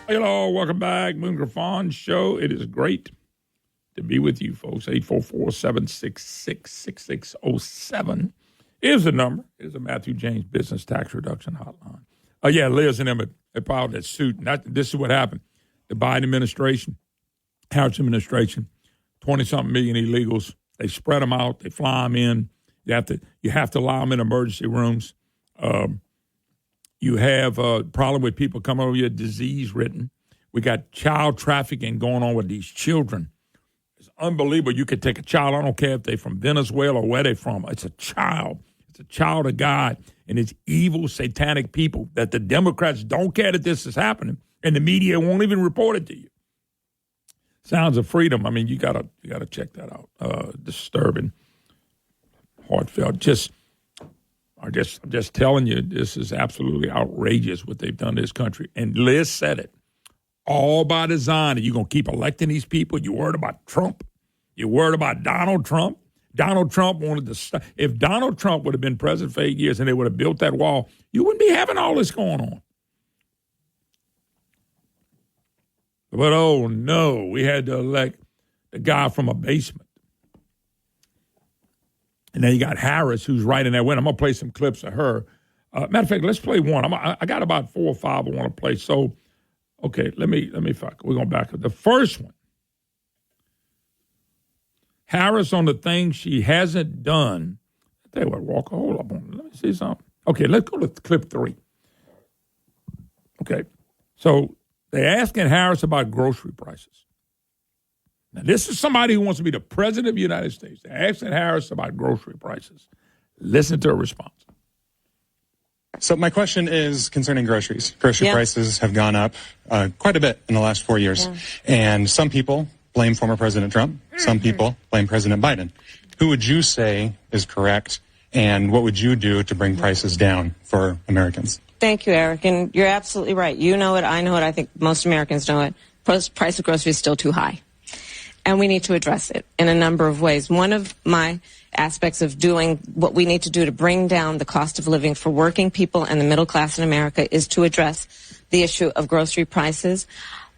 Hello, welcome back. Moon Griffon Show. It is great to be with you, folks. 844-766-6607 is the number. It is a Matthew James Business Tax Reduction Hotline. Yeah, Liz and Emmett, they filed that suit. And this is what happened. The Biden administration, Harris administration, 20-something million illegals. They spread them out. They fly them in. You have to allow them in emergency rooms. You have a problem with people coming over here disease-ridden. We got child trafficking going on with these children. It's unbelievable. You could take a child. I don't care if they're from Venezuela or where they're from. It's a child. It's a child of God. And it's evil, satanic people that the Democrats don't care that this is happening, and the media won't even report it to you. Sounds of freedom. I mean, you gotta check that out. Disturbing, heartfelt. I'm just telling you, this is absolutely outrageous what they've done to this country. And Liz said it. All by design. Are you going to keep electing these people? You worried about Trump? You worried about Donald Trump? Donald Trump wanted to stop. If Donald Trump would have been president for 8 years and they would have built that wall, you wouldn't be having all this going on. But, oh, no, we had to elect the guy from a basement. And then you got Harris, who's right in that win. I'm going to play some clips of her. Matter of fact, let's play one. I got about 4 or 5 I want to play. So, okay, let me fuck. We're going back up. The first one, Harris on the things she hasn't done. I tell you what, Walker, hold up on. Let me see something. Okay, let's go to clip 3. Okay, so they're asking Harris about grocery prices. Now, this is somebody who wants to be the president of the United States. They're asking Harris about grocery prices. Listen to her response. So my question is concerning groceries. Grocery prices have gone up quite a bit in the last 4 years. Yeah. And some people blame former President Trump. Some people blame President Biden. Who would you say is correct? And what would you do to bring prices down for Americans? Thank you, Eric. And you're absolutely right. You know it. I know it. I think most Americans know it. Price of groceries is still too high. And we need to address it in a number of ways. One of my aspects of doing what we need to do to bring down the cost of living for working people and the middle class in America is to address the issue of grocery prices.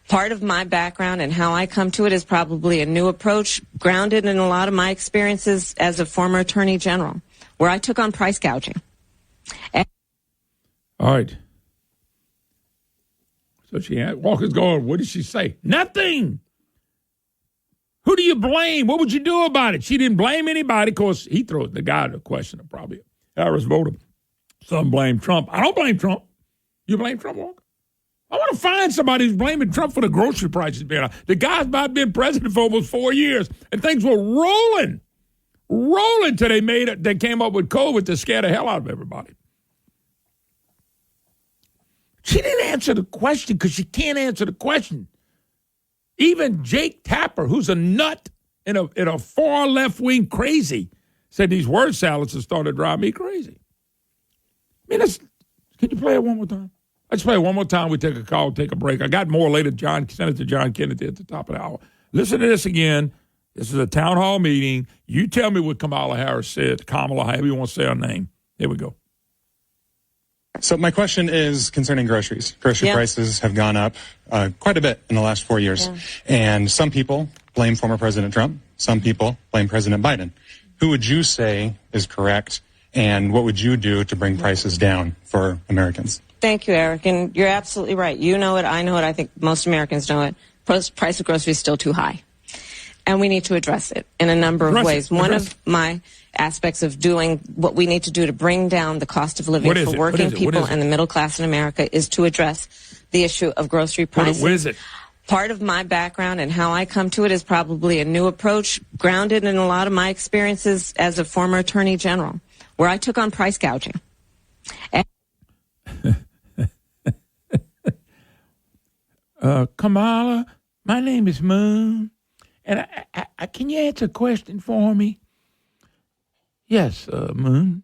Part of my background and how I come to it is probably a new approach grounded in a lot of my experiences as a former attorney general, where I took on price gouging. All right. So Walker's going, what did she say? Nothing. Who do you blame? What would you do about it? She didn't blame anybody. Of course, he throws the guy the question of probably Harris voter. Some blame Trump. I don't blame Trump. You blame Trump, Walker? I want to find somebody who's blaming Trump for the grocery prices being high. The guy's not been president for almost 4 years, and things were rolling till they came up with COVID to scare the hell out of everybody. She didn't answer the question because she can't answer the question. Even Jake Tapper, who's a nut in a far left-wing crazy, said these word salads have started to drive me crazy. I mean, can you play it one more time? Let's play it one more time. We take a call, take a break. I got more later. Send it to John Kennedy at the top of the hour. Listen to this again. This is a town hall meeting. You tell me what Kamala Harris said. Kamala, however you want to say her name. Here we go. So my question is concerning groceries. Grocery prices have gone up quite a bit in the last 4 years. Yeah. And some people blame former President Trump. Some people blame President Biden. Who would you say is correct? And what would you do to bring prices down for Americans? Thank you, Eric. And you're absolutely right. You know it. I know it. I think most Americans know it. Price of groceries is still too high. And we need to address it in a number of ways. One of my aspects of doing what we need to do to bring down the cost of living for working people and the middle class in America is to address the issue of grocery prices. What is it? Part of my background and how I come to it is probably a new approach grounded in a lot of my experiences as a former attorney general, where I took on price gouging. Kamala, my name is Moon, and I can you answer a question for me? Yes, Moon.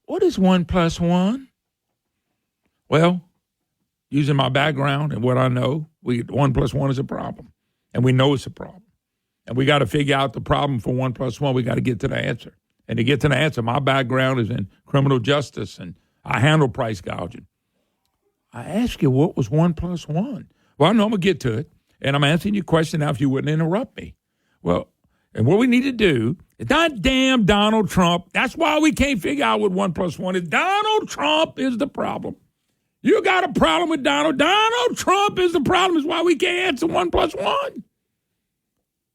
What is 1 + 1? Well, using my background and what I know, 1 + 1 is a problem, and we know it's a problem. And we got to figure out the problem for 1 + 1. We got to get to the answer. And to get to the answer, my background is in criminal justice, and I handle price gouging. I asked you what was 1 + 1. Well, I know I'm going to get to it, and I'm answering your question now if you wouldn't interrupt me. Well, and what we need to do is not damn Donald Trump. That's why we can't figure out what 1 + 1 is. Donald Trump is the problem. You got a problem with Donald. Donald Trump is the problem. Is why we can't answer 1 + 1.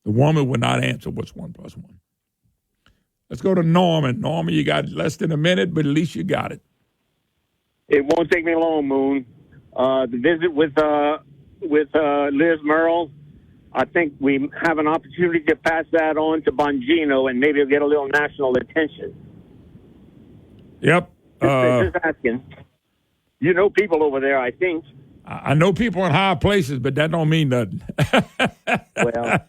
The woman would not answer what's 1 + 1. Let's go to Norman. Norman, you got less than a minute, but at least you got it. It won't take me long, Moon. The visit with Liz Merle, I think we have an opportunity to pass that on to Bongino, and maybe it'll get a little national attention. Yep. Just asking. You know people over there, I think. I know people in high places, but that don't mean nothing. Well,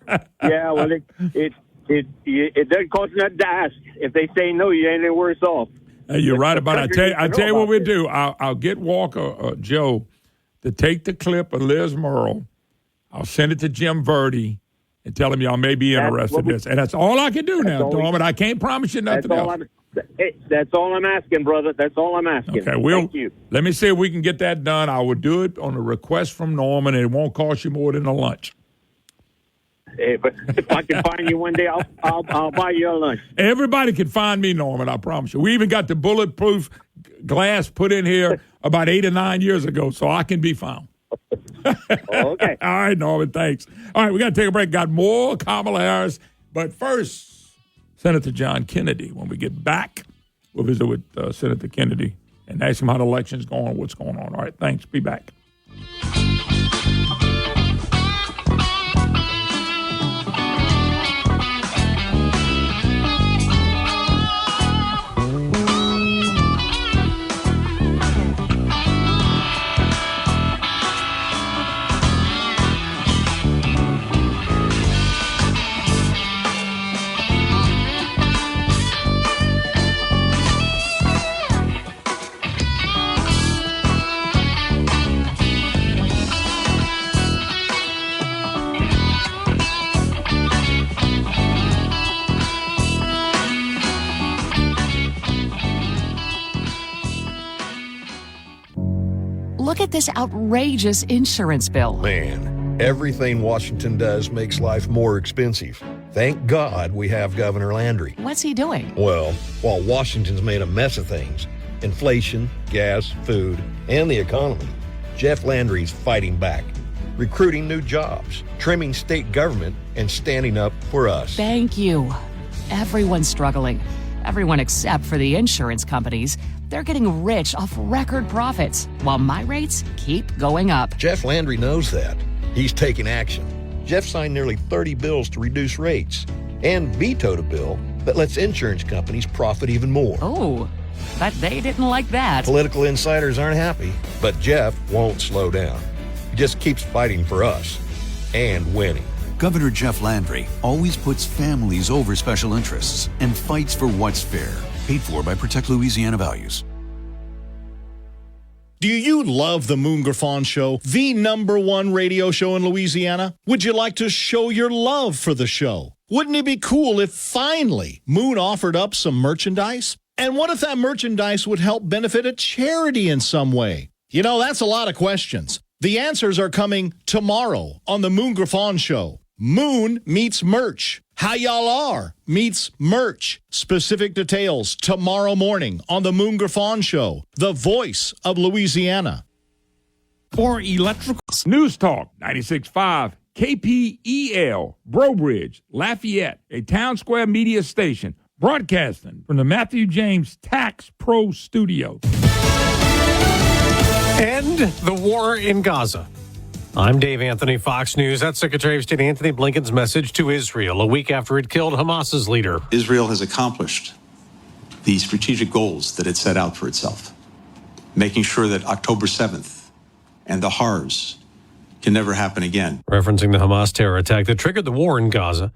yeah, well, it doesn't cost nothing to ask. If they say no, you ain't any worse off. Hey, you're right about it. I tell you what we do. I'll get Walker, Joe, to take the clip of Liz Merle. I'll send it to Jim Verdi and tell him y'all may be interested in this. And that's all I can do now, Norman. I can't promise you nothing else. That's all I'm asking, brother. That's all I'm asking. Okay, thank you. Let me see if we can get that done. I will do it on a request from Norman, and it won't cost you more than a lunch. Hey, but if I can find you one day, I'll buy you a lunch. Everybody can find me, Norman, I promise you. We even got the bulletproof glass put in here about 8 or 9 years ago, so I can be found. Okay. All right, Norman, thanks. All right, we got to take a break. Got more Kamala Harris. But first, Senator John Kennedy. When we get back, we'll visit with Senator Kennedy and ask him how the election's going, what's going on. All right, thanks. Be back. Look at this outrageous insurance bill. Man, everything Washington does makes life more expensive. Thank God we have Governor Landry. What's he doing? Well, while Washington's made a mess of things, inflation, gas, food, and the economy, Jeff Landry's fighting back, recruiting new jobs, trimming state government, and standing up for us. Thank you. Everyone's struggling. Everyone except for the insurance companies. They're getting rich off record profits, while my rates keep going up. Jeff Landry knows that. He's taking action. Jeff signed nearly 30 bills to reduce rates and vetoed a bill that lets insurance companies profit even more. Oh, but they didn't like that. Political insiders aren't happy, but Jeff won't slow down. He just keeps fighting for us and winning. Governor Jeff Landry always puts families over special interests and fights for what's fair. Paid for by Protect Louisiana Values. Do you love the Moon Griffon Show, the #1 radio show in Louisiana? Would you like to show your love for the show? Wouldn't it be cool if finally Moon offered up some merchandise? And what if that merchandise would help benefit a charity in some way? You know, that's a lot of questions. The answers are coming tomorrow on the Moon Griffon Show. Moon meets merch. How y'all are meets merch. Specific details tomorrow morning on the Moon Griffon Show, the voice of Louisiana. For electrical News Talk 96.5 KPEL, Brobridge, Lafayette, a Town Square media station, broadcasting from the Matthew James Tax Pro Studio. End the war in Gaza. I'm Dave Anthony, Fox News. That's Secretary of State Antony Blinken's message to Israel a week after it killed Hamas's leader. Israel has accomplished the strategic goals that it set out for itself, making sure that October 7th and the horrors can never happen again. Referencing the Hamas terror attack that triggered the war in Gaza.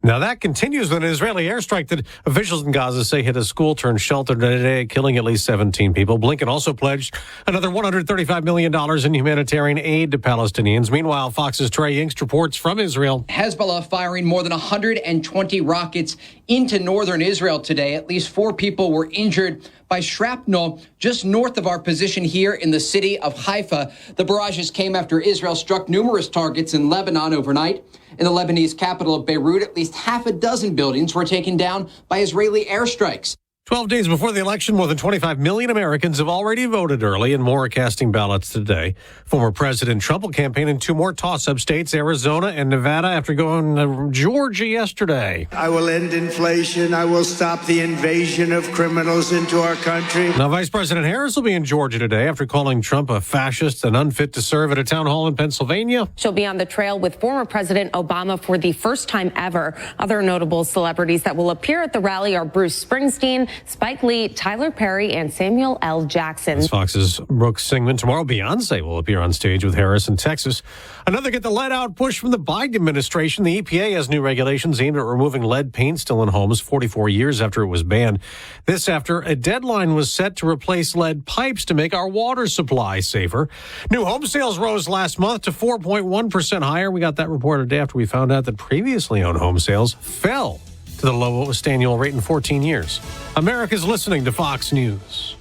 Now, that continues with an Israeli airstrike that officials in Gaza say hit a school-turned-shelter today, killing at least 17 people. Blinken also pledged another $135 million in humanitarian aid to Palestinians. Meanwhile, Fox's Trey Yingst reports from Israel. Hezbollah firing more than 120 rockets into northern Israel today. At least 4 people were injured by shrapnel just north of our position here in the city of Haifa. The barrages came after Israel struck numerous targets in Lebanon overnight. In the Lebanese capital of Beirut, at least half a dozen buildings were taken down by Israeli airstrikes. 12 days before the election, more than 25 million Americans have already voted early, and more are casting ballots today. Former President Trump will campaign in 2 more toss-up states, Arizona and Nevada, after going to Georgia yesterday. I will end inflation. I will stop the invasion of criminals into our country. Now, Vice President Harris will be in Georgia today after calling Trump a fascist and unfit to serve at a town hall in Pennsylvania. She'll be on the trail with former President Obama for the first time ever. Other notable celebrities that will appear at the rally are Bruce Springsteen, Spike Lee, Tyler Perry, and Samuel L. Jackson. As Fox's Brooks Singman. Tomorrow, Beyonce will appear on stage with Harris in Texas. Another get the lead out push from the Biden administration. The EPA has new regulations aimed at removing lead paint still in homes 44 years after it was banned. This after a deadline was set to replace lead pipes to make our water supply safer. New home sales rose last month to 4.1% higher. We got that report a day after we found out that previously owned home sales fell to the lowest annual rate in 14 years. America's listening to Fox News.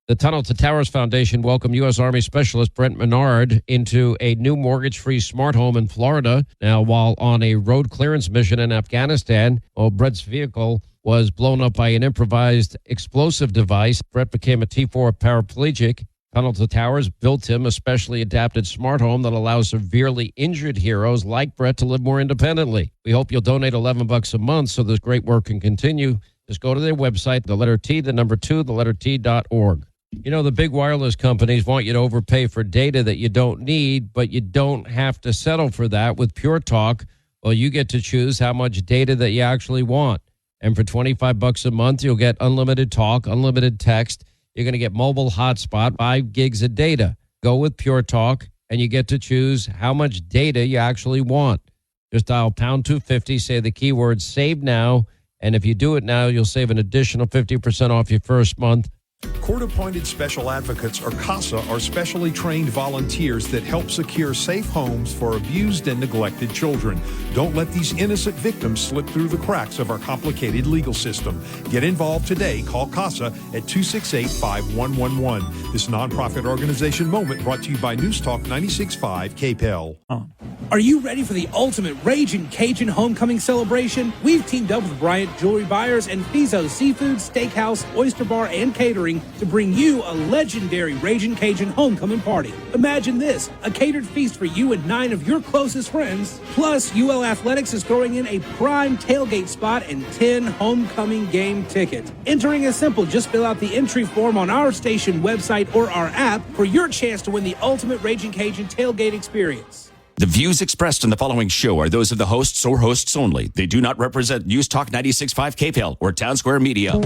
The Tunnel to Towers Foundation welcomed U.S. Army Specialist Brent Menard into a new mortgage-free smart home in Florida. Now, while on a road clearance mission in Afghanistan, Brent's vehicle was blown up by an improvised explosive device. Brent became a T4 paraplegic. Tunnel to Towers built him a specially adapted smart home that allows severely injured heroes like Brett to live more independently. We hope you'll donate $11 a month so this great work can continue. Just go to their website, the letter T, the number 2, the letter T.org. You know, the big wireless companies want you to overpay for data that you don't need, but you don't have to settle for that with Pure Talk. Well, you get to choose how much data that you actually want. And for $25 a month, you'll get unlimited talk, unlimited text. You're going to get mobile hotspot, 5 gigs of data. Go with Pure Talk, and you get to choose how much data you actually want. Just dial pound 250, say the keyword save now, and if you do it now, you'll save an additional 50% off your first month. Court-appointed special advocates, or CASA, are specially trained volunteers that help secure safe homes for abused and neglected children. Don't let these innocent victims slip through the cracks of our complicated legal system. Get involved today. Call CASA at 268-5111. This nonprofit organization moment brought to you by News Talk 96.5 KPEL. Are you ready for the ultimate Ragin' Cajun homecoming celebration? We've teamed up with Bryant Jewelry Buyers and Fizo Seafood, Steakhouse, Oyster Bar, and Catering to bring you a legendary Ragin' Cajun homecoming party. Imagine this, a catered feast for you and 9 of your closest friends. Plus, UL Athletics is throwing in a prime tailgate spot and 10 homecoming game tickets. Entering is simple. Just fill out the entry form on our station website or our app for your chance to win the ultimate Ragin' Cajun tailgate experience. The views expressed in the following show are those of the hosts or hosts only. They do not represent News Talk 96.5 KPEL or Town Square Media.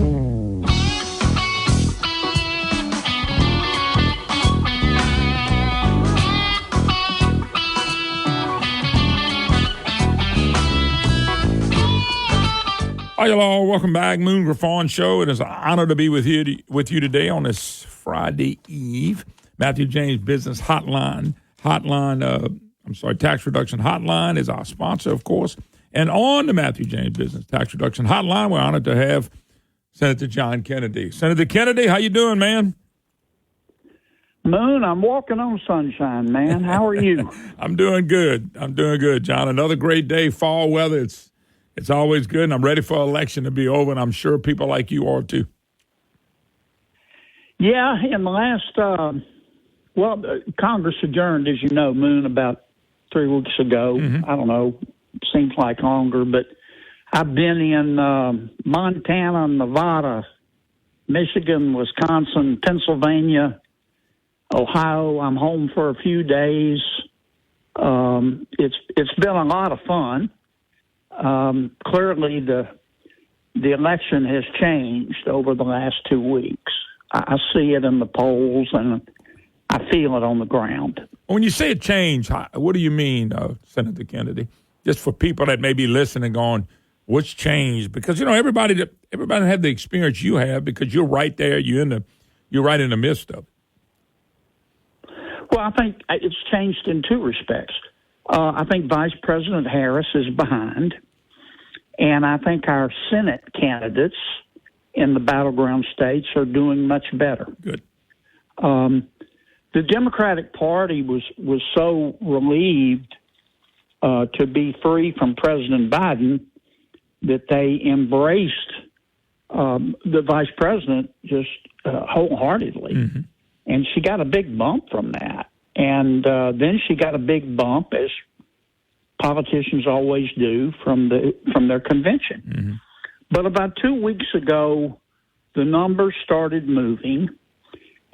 Hi, y'all. Welcome back. Moon Griffon Show. It is an honor to be with you today on this Friday Eve. Matthew James Business Hotline. Tax Reduction Hotline is our sponsor, of course. And on the Matthew James Business Tax Reduction Hotline, we're honored to have Senator John Kennedy. Senator Kennedy, how you doing, man? Moon, I'm walking on sunshine, man. How are you? I'm doing good, John. Another great day, fall weather. It's always good, and I'm ready for election to be over, and I'm sure people like you are too. Yeah, in the last, Congress adjourned, as you know, Moon, about 3 weeks ago. Mm-hmm. I don't know, seems like longer, but I've been in Montana, Nevada, Michigan, Wisconsin, Pennsylvania, Ohio. I'm home for a few days. It's been a lot of fun. Clearly, the election has changed over the last 2 weeks. I see it in the polls, and I feel it on the ground. When you say it changed, what do you mean, Senator Kennedy? Just for people that may be listening, going, "What's changed?" Because you know everybody had the experience you have because you're right there. You're right in the midst of it. Well, I think it's changed in two respects. I think Vice President Harris is behind, and I think our Senate candidates in the battleground states are doing much better. Good. The Democratic Party was so relieved to be free from President Biden that they embraced the vice president just wholeheartedly. Mm-hmm. And she got a big bump from that. And then she got a big bump, as politicians always do, from their convention. Mm-hmm. But about 2 weeks ago, the numbers started moving,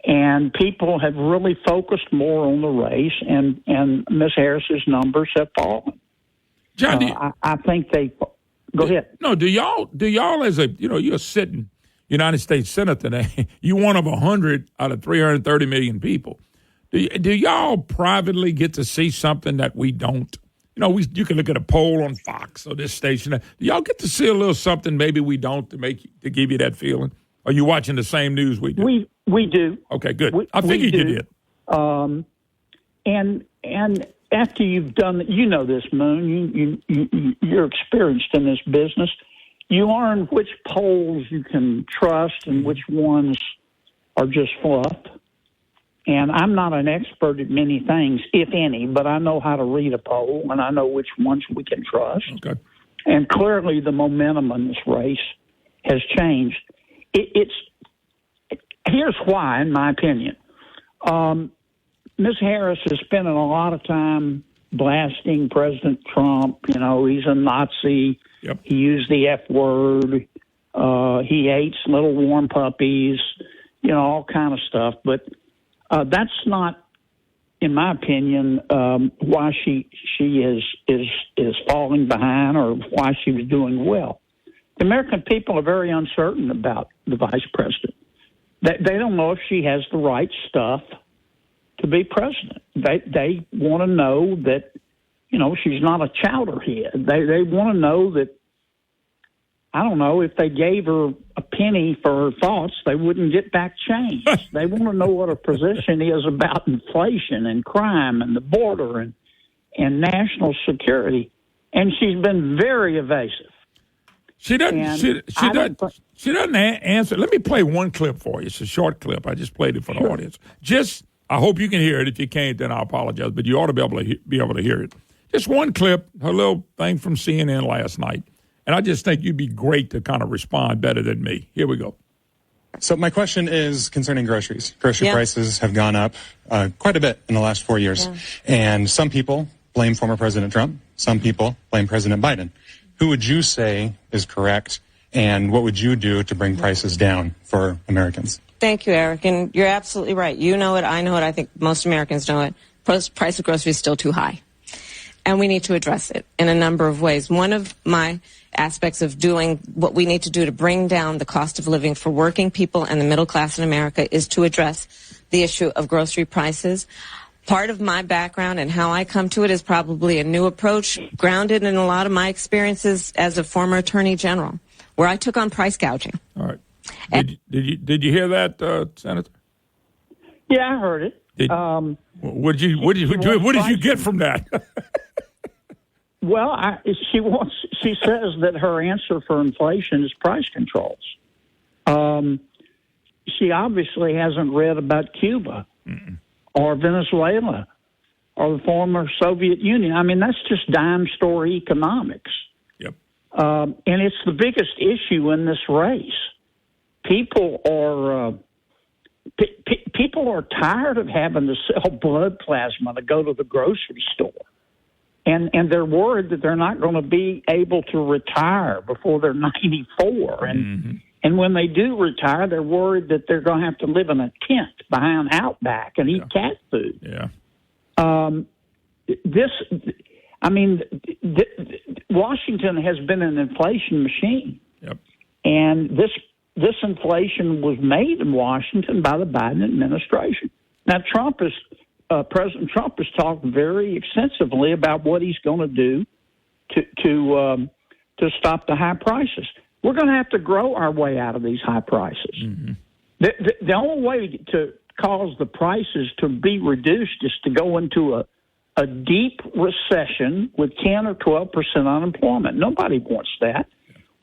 and people have really focused more on the race, and Ms. Harris's numbers have fallen. John, I think they go ahead. No, do y'all as you're a sitting United States Senate today, you one of 100 out of 330 million people. Do y'all privately get to see something that we don't? You can look at a poll on Fox or this station. Do y'all get to see a little something maybe we don't to give you that feeling? Are you watching the same news we do? We do. Okay, good. I figured you did. And after you've done, this, Moon, you're experienced in this business. You learn which polls you can trust and which ones are just fluff. And I'm not an expert at many things, if any, but I know how to read a poll, and I know which ones we can trust. Okay. And clearly the momentum in this race has changed. Here's why, in my opinion. Ms. Harris is spending a lot of time blasting President Trump. He's a Nazi. Yep. He used the F word. He hates little warm puppies, all kind of stuff. But that's not, in my opinion, why she is falling behind or why she was doing well. The American people are very uncertain about the vice president. They don't know if she has the right stuff to be president. They want to know that, she's not a chowderhead. They want to know that, I don't know, if they gave her a penny for her thoughts, they wouldn't get back change. They want to know what her position is about inflation and crime and the border and national security. And she's been very evasive. She doesn't. She doesn't answer. Let me play one clip for you. It's a short clip. I just played it for the audience. I hope you can hear it. If you can't, then I apologize. But you ought to be able to hear it. Just one clip. Her little thing from CNN last night. And I just think you'd be great to kind of respond better than me. Here we go. So my question is concerning groceries. Grocery prices have gone up quite a bit in the last 4 years. Yeah. And some people blame former President Trump. Some people blame President Biden. Who would you say is correct? And what would you do to bring prices down for Americans? Thank you, Eric. And you're absolutely right. You know it. I know it. I think most Americans know it. Price of groceries is still too high. And we need to address it in a number of ways. One of my aspects of doing what we need to do to bring down the cost of living for working people and the middle class in America is to address the issue of grocery prices. Part of my background and how I come to it is probably a new approach grounded in a lot of my experiences as a former attorney general, where I took on price gouging. All right. Did you hear that, Senator? Yeah, I heard it. What did you get from that? Well, she says that her answer for inflation is price controls. She obviously hasn't read about Cuba or Venezuela or the former Soviet Union. I mean, that's just dime store economics. Yep. And it's the biggest issue in this race. People are tired of having to sell blood plasma to go to the grocery store. And they're worried that they're not going to be able to retire before they're 94. And when they do retire, they're worried that they're going to have to live in a tent behind Outback and eat cat food. Yeah. Washington has been an inflation machine. Yep. And this inflation was made in Washington by the Biden administration. Now, President Trump has talked very extensively about what he's going to do to stop the high prices. We're going to have to grow our way out of these high prices. The only way to cause the prices to be reduced is to go into a deep recession with 10 or 12% unemployment. Nobody wants that.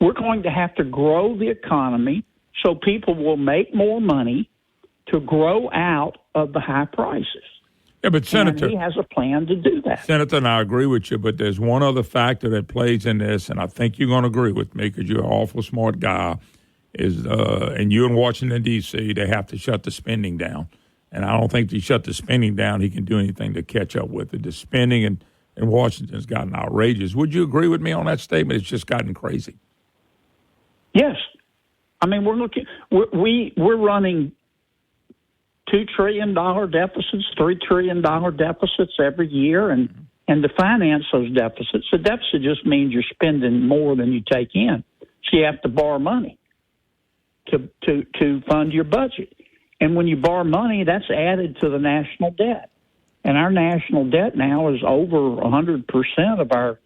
We're going to have to grow the economy so people will make more money to grow out of the high prices. Yeah, but Senator, and he has a plan to do that. Senator, and I agree with you, but there's one other factor that plays in this, and I think you're going to agree with me because you're an awful smart guy, and you in Washington, D.C., they have to shut the spending down. And I don't think if you shut the spending down, he can do anything to catch up with it. The spending in Washington has gotten outrageous. Would you agree with me on that statement? It's just gotten crazy. Yes. I mean, we're running $2 trillion deficits, $3 trillion deficits every year, and to finance those deficits, a deficit just means you're spending more than you take in. So you have to borrow money to fund your budget. And when you borrow money, that's added to the national debt. And our national debt now is over 100% of our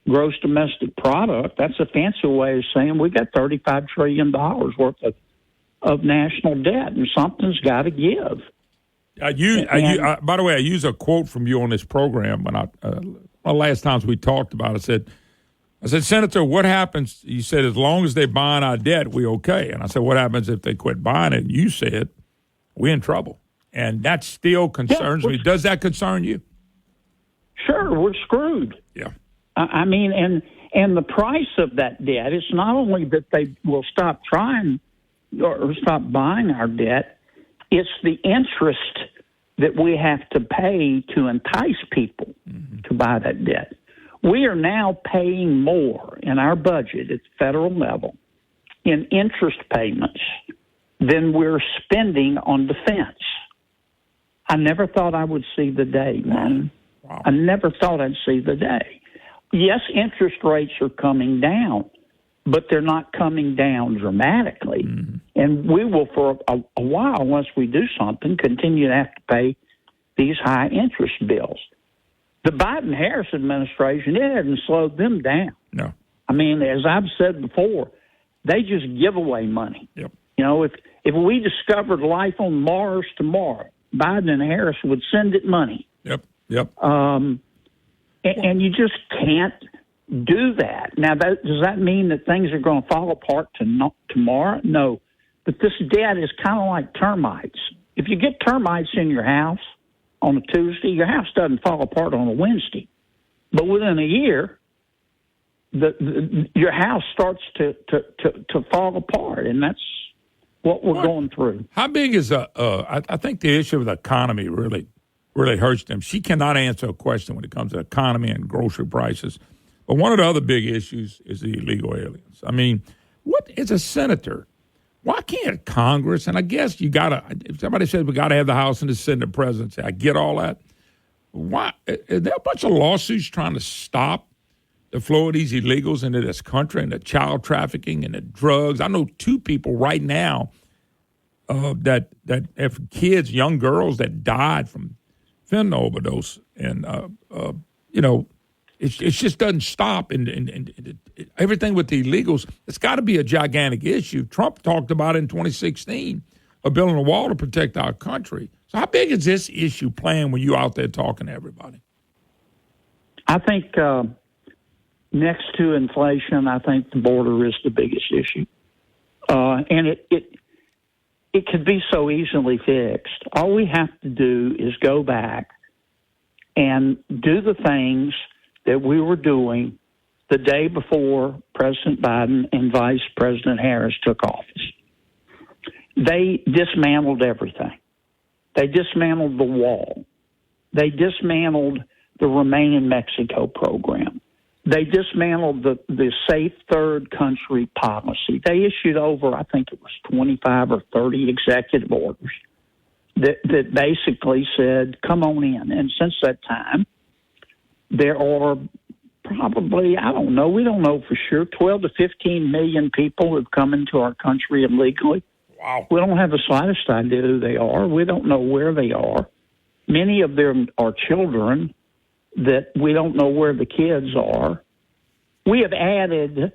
gross domestic product. That's a fancy way of saying we got $35 trillion worth of national debt, and something's got to give. By the way, I use a quote from you on this program when the last times we talked about it. I said, Senator, what happens? You said, as long as they're buying our debt, we okay. And I said, what happens if they quit buying it? And you said, we're in trouble. And that still concerns me. Does that concern you? Sure, we're screwed. Yeah. I mean, and the price of that debt, it's not only that they will stop trying or stop buying our debt, it's the interest that we have to pay to entice people to buy that debt. We are now paying more in our budget at the federal level in interest payments than we're spending on defense. I never thought I would see the day, man. Wow. I never thought I'd see the day. Yes, interest rates are coming down, but they're not coming down dramatically. And we will, for a while, unless we do something, continue to have to pay these high interest bills. The Biden-Harris administration, it hasn't slowed them down. No. I mean, as I've said before, they just give away money. Yep. You know, if we discovered life on Mars tomorrow, Biden and Harris would send it money. Yep. And you just can't do that. Now, does that mean that things are going to fall apart tomorrow? No. But this debt is kind of like termites. If you get termites in your house on a Tuesday, your house doesn't fall apart on a Wednesday. But within a year, your house starts to fall apart, and that's what we're going through. How big is I think the issue of the economy really hurts them. She cannot answer a question when it comes to economy and grocery prices. But one of the other big issues is the illegal aliens. I mean, what is a senator? Why can't Congress, and I guess you got to, if somebody says we got to have the House and the Senate and the presidency, I get all that. Why? Is there a bunch of lawsuits trying to stop the flow of these illegals into this country and the child trafficking and the drugs? I know 2 people right now that have kids, young girls that died from fentanyl overdose. And, it just doesn't stop. And everything with the illegals, it's got to be a gigantic issue. Trump talked about it in 2016, a building a wall to protect our country. So how big is this issue playing when you're out there talking to everybody? I think next to inflation, I think the border is the biggest issue. And it could be so easily fixed. All we have to do is go back and do the things that we were doing the day before President Biden and Vice President Harris took office. They dismantled everything. They dismantled the wall. They dismantled the Remain in Mexico program. They dismantled the safe third country policy. They issued over, I think it was 25 or 30 executive orders that basically said, come on in. And since that time, there are probably, I don't know, we don't know for sure, 12 to 15 million people who've come into our country illegally. Wow. We don't have the slightest idea who they are. We don't know where they are. Many of them are children that we don't know where the kids are. We have added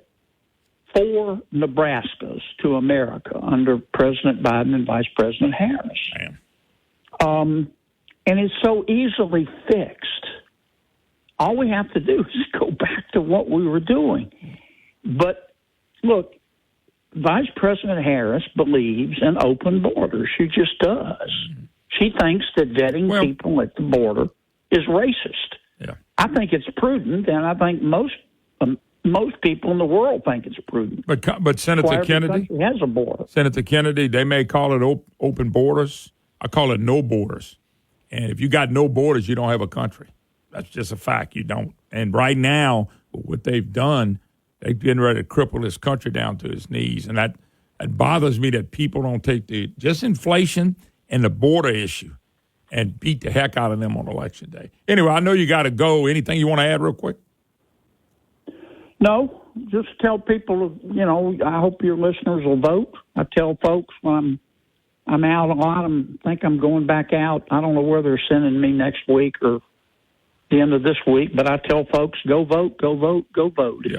4 Nebraskas to America under President Biden and Vice President Harris. And it's so easily fixed. All we have to do is go back to what we were doing. But look, Vice President Harris believes in open borders. She just does. She thinks that vetting people at the border is racist. Yeah. I think it's prudent, and I think most people in the world think it's prudent. But Senator Kennedy has a border. Senator Kennedy, they may call it open borders. I call it no borders. And if you got no borders, you don't have a country. That's just a fact. You don't. And right now, what they've done, they're getting ready to cripple this country down to its knees. And that bothers me that people don't take just inflation and the border issue and beat the heck out of them on Election Day. Anyway, I know you got to go. Anything you want to add real quick? No, just tell people, I hope your listeners will vote. I tell folks when I'm out a lot, I think I'm going back out. I don't know where they're sending me next week or the end of this week, but I tell folks, go vote, go vote, go vote. Yeah.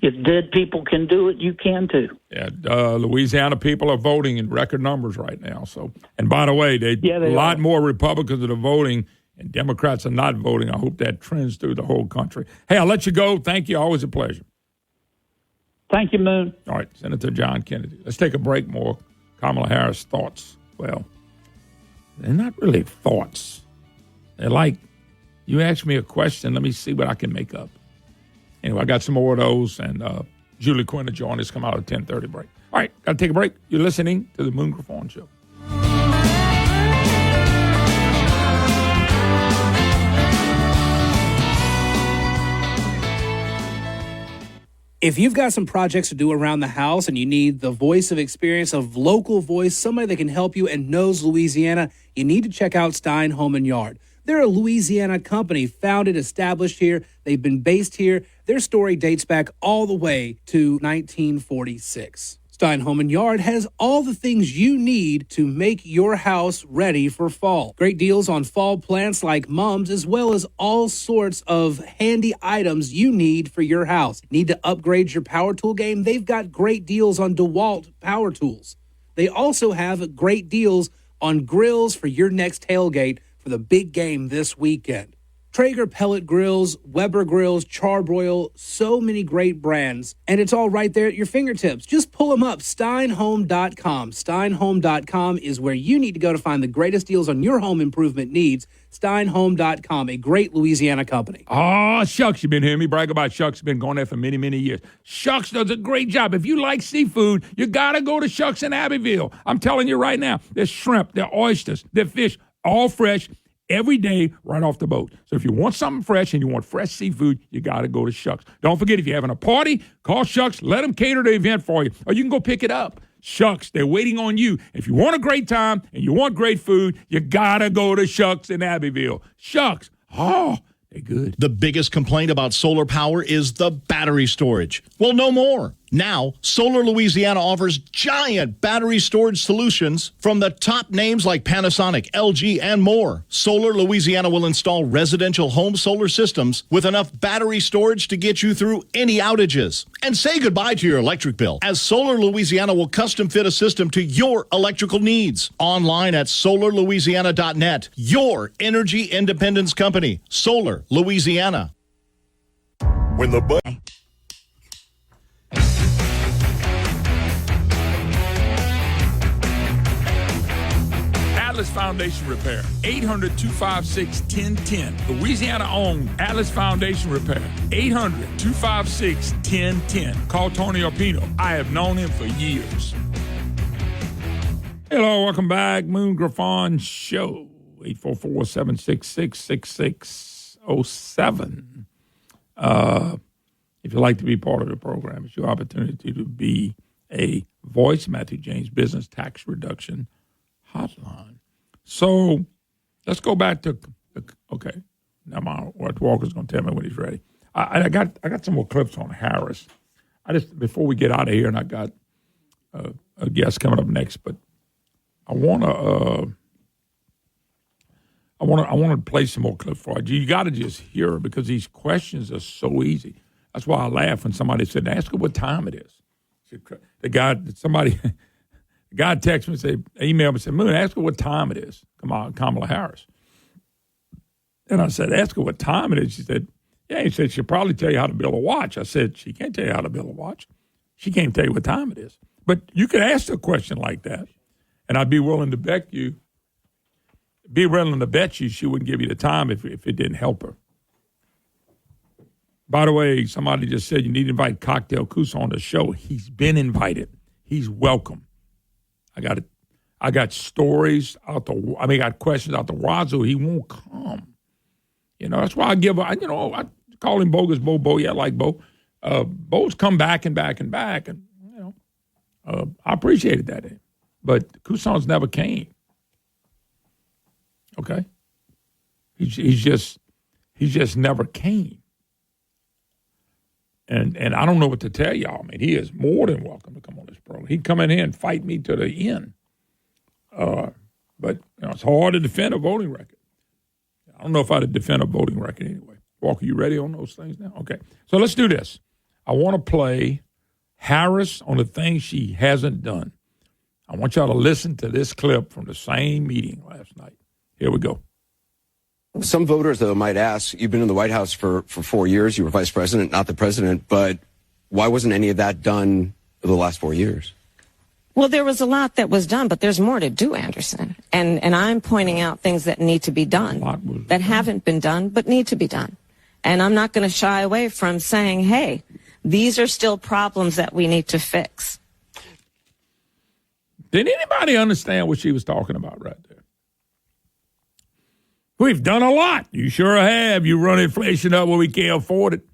If dead people can do it, you can too. Yeah, Louisiana people are voting in record numbers right now. So, and by the way, a lot more Republicans that are voting and Democrats are not voting. I hope that trends through the whole country. Hey, I'll let you go. Thank you. Always a pleasure. Thank you, Moon. All right, Senator John Kennedy. Let's take a break. More Kamala Harris thoughts. Well, they're not really thoughts. They're like, you ask me a question, let me see what I can make up. Anyway, I got some more of those, and Julie Quinn will join us, come out at 10:30 break. All right, got to take a break. You're listening to the Moon Griffon Show. If you've got some projects to do around the house and you need the voice of experience of local voice, somebody that can help you and knows Louisiana, you need to check out Stein Home & Yard. They're a Louisiana company founded, established here. They've been based here. Their story dates back all the way to 1946. Stein Home & Yard has all the things you need to make your house ready for fall. Great deals on fall plants like mums, as well as all sorts of handy items you need for your house. Need to upgrade your power tool game? They've got great deals on DeWalt power tools. They also have great deals on grills for your next tailgate for the big game this weekend. Traeger pellet grills, Weber grills, Charbroil, so many great brands. And it's all right there at your fingertips. Just pull them up, steinhome.com. Steinhome.com is where you need to go to find the greatest deals on your home improvement needs. Steinhome.com, a great Louisiana company. Oh, Shucks, you've been hearing me brag about Shucks. Been going there for many, many years. Shucks does a great job. If you like seafood, you got to go to Shucks in Abbeville. I'm telling you right now, there's shrimp, there's oysters, there's fish, all fresh, every day right off the boat. So if you want something fresh and you want fresh seafood, you got to go to Shucks. Don't forget, if you're having a party, call Shucks. Let them cater the event for you. Or you can go pick it up. Shucks, they're waiting on you. If you want a great time and you want great food, you got to go to Shucks in Abbeville. Shucks, oh, they're good. The biggest complaint about solar power is the battery storage. Well, no more. Now, Solar Louisiana offers giant battery storage solutions from the top names like Panasonic, LG, and more. Solar Louisiana will install residential home solar systems with enough battery storage to get you through any outages. And say goodbye to your electric bill, as Solar Louisiana will custom fit a system to your electrical needs. Online at solarlouisiana.net. Your energy independence company, Solar Louisiana. When the Atlas Foundation Repair, 800-256-1010. Louisiana-owned Atlas Foundation Repair, 800-256-1010. Call Tony Arpino. I have known him for years. Hello, welcome back. Moon Griffon Show, 844-766-6607. If you'd like to be part of the program, it's your opportunity to be a voice. Matthew James Business Tax Reduction Hotline. So let's go back to, okay, now Walker's going to tell me when he's ready. I got some more clips on Harris. Before we get out of here, and I got a guest coming up next, but I want to play some more clips for you. You got to just hear her because these questions are so easy. That's why I laugh when somebody said, "Ask her what time it is." The guy texted me, emailed me, and said, "Moon, ask her what time it is." Kamala Harris. And I said, "Ask her what time it is." She said, "Yeah." He said, "She'll probably tell you how to build a watch." I said, "She can't tell you how to build a watch. She can't tell you what time it is." But you could ask her a question like that, and I'd be willing to bet you she wouldn't give you the time if it didn't help her. By the way, somebody just said you need to invite Cocktail Kusa on the show. He's been invited. He's welcome. I got stories I got questions out the wazoo. He won't come. That's why I call him Bogus Bo. Yeah, I like Bo. Bo's come back and back and back, and I appreciated that. But Kusan's never came. Okay, he's just never came. And I don't know what to tell y'all. I mean, he is more than welcome to come on this program. He'd come in here and fight me to the end. But it's hard to defend a voting record. I don't know if I'd defend a voting record anyway. Walker, you ready on those things now? Okay. So let's do this. I want to play Harris on the things she hasn't done. I want y'all to listen to this clip from the same meeting last night. Here we go. Some voters, though, might ask, you've been in the White House for 4 years. You were vice president, not the president. But why wasn't any of that done for the last 4 years? Well, there was a lot that was done, but there's more to do, Anderson. And I'm pointing out things that need to be done, that haven't been done, but need to be done. And I'm not going to shy away from saying, hey, these are still problems that we need to fix. Did anybody understand what she was talking about right there? We've done a lot. You sure have. You run inflation up where we can't afford it.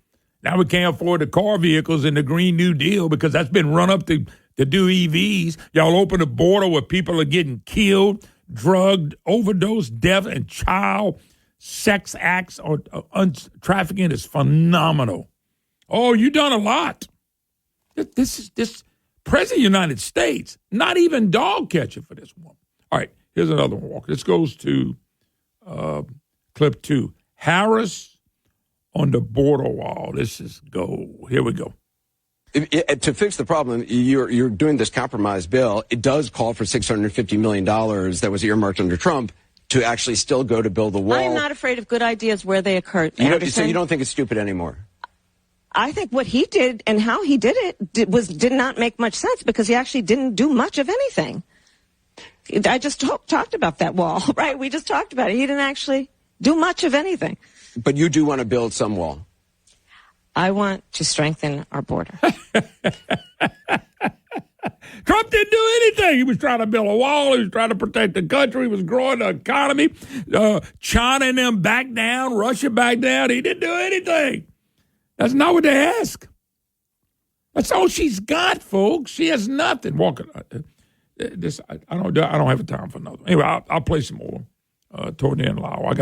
Now we can't afford the car vehicles and the Green New Deal because that's been run up to do EVs. Y'all open the border where people are getting killed, drugged, overdosed, death, and child sex acts or trafficking is phenomenal. Oh, you done a lot. This President of the United States, not even dog catcher for this one. All right, here's another one, Walker. This goes to clip 2. Harris on the border wall. This is gold. Here we go. To fix the problem, you're doing this compromise bill. It does call for $650 million that was earmarked under Trump to actually still go to build the wall. I'm not afraid of good ideas where they occur. So you don't think it's stupid anymore? I think what he did and how he did it did not make much sense because he actually didn't do much of anything. I just talked about that wall, right? We just talked about it. He didn't actually do much of anything. But you do want to build some wall. I want to strengthen our border. Trump didn't do anything. He was trying to build a wall. He was trying to protect the country. He was growing the economy. China and them back down. Russia back down. He didn't do anything. That's not what they ask. That's all she's got, folks. She has nothing. Walker, I don't have a time for another. Anyway, I'll play some more toward the end. I want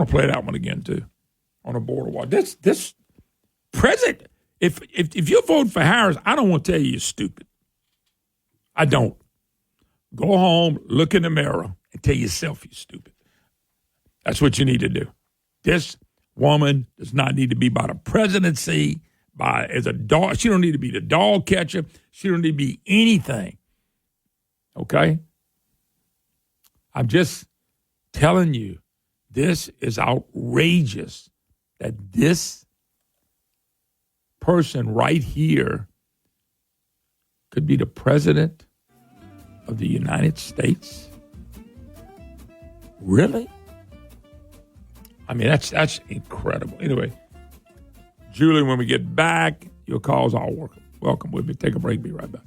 to play that one again too, on the border wall. This president If you're voting for Harris, I don't want to tell you you're stupid. I don't. Go home, look in the mirror, and tell yourself you're stupid. That's what you need to do. This woman does not need to be by the presidency, as a dog. She don't need to be the dog catcher. She don't need to be anything. Okay? I'm just telling you, this is outrageous that this person right here could be the president of the United States. Really? I mean, that's incredible. Anyway, Julie, when we get back, your calls all welcome with me. Take a break. Be right back.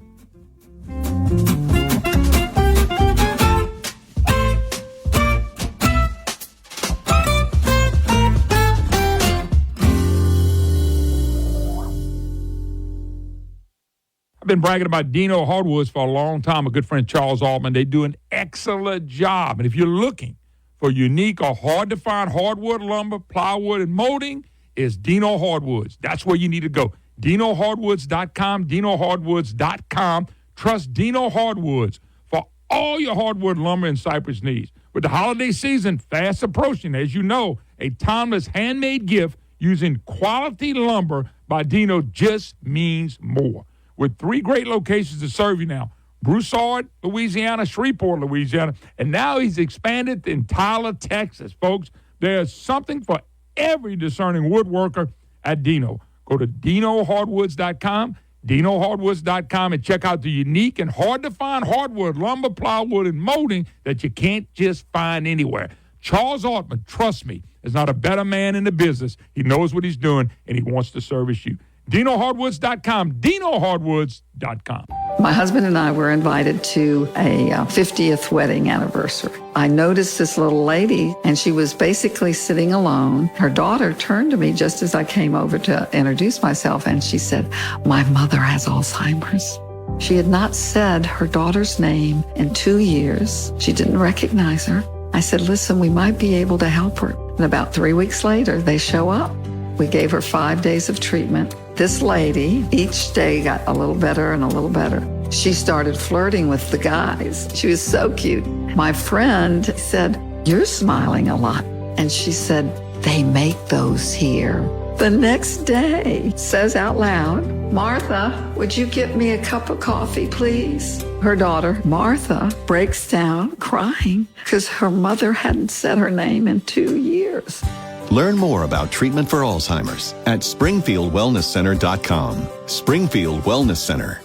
I've been bragging about Dino Hardwoods for a long time. A good friend, Charles Altman. They do an excellent job. And if you're looking for unique or hard-to-find hardwood lumber, plywood, and molding, is Dino Hardwoods. That's where you need to go. DinoHardwoods.com, DinoHardwoods.com. Trust Dino Hardwoods for all your hardwood lumber and cypress needs. With the holiday season fast approaching, as you know, a timeless handmade gift using quality lumber by Dino just means more. With 3 great locations to serve you now, Broussard, Louisiana, Shreveport, Louisiana, and now he's expanded in Tyler, Texas. Folks, there's something for every discerning woodworker at Dino. Go to DinoHardwoods.com, DinoHardwoods.com, and check out the unique and hard-to-find hardwood, lumber, plywood, and molding that you can't just find anywhere. Charles Altman, trust me, is not a better man in the business. He knows what he's doing, and he wants to service you. DinoHardwoods.com, DinoHardwoods.com. My husband and I were invited to a 50th wedding anniversary. I noticed this little lady, and she was basically sitting alone. Her daughter turned to me just as I came over to introduce myself, and she said, "My mother has Alzheimer's." She had not said her daughter's name in 2 years. She didn't recognize her. I said, "Listen, we might be able to help her." And about 3 weeks later, they show up. We gave her 5 days of treatment. This lady, each day got a little better and a little better. She started flirting with the guys. She was so cute. My friend said, "You're smiling a lot." And she said, "They make those here." The next day, says out loud, "Martha, would you get me a cup of coffee, please?" Her daughter, Martha, breaks down crying because her mother hadn't said her name in 2 years. Learn more about treatment for Alzheimer's at SpringfieldWellnessCenter.com. Springfield Wellness Center.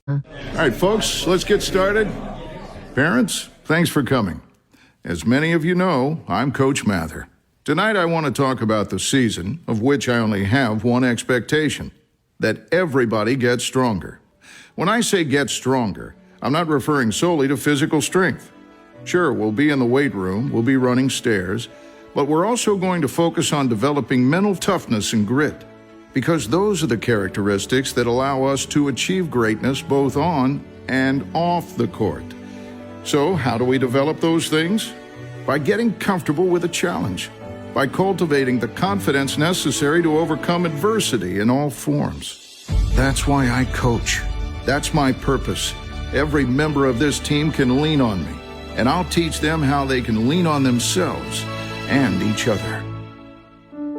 All right, folks, let's get started. Parents, thanks for coming. As many of you know, I'm Coach Mather. Tonight I want to talk about the season, of which I only have one expectation, that everybody gets stronger. When I say get stronger, I'm not referring solely to physical strength. Sure, we'll be in the weight room, we'll be running stairs, but we're also going to focus on developing mental toughness and grit, because those are the characteristics that allow us to achieve greatness both on and off the court. So how do we develop those things? By getting comfortable with a challenge, by cultivating the confidence necessary to overcome adversity in all forms. That's why I coach. That's my purpose. Every member of this team can lean on me, and I'll teach them how they can lean on themselves and each other.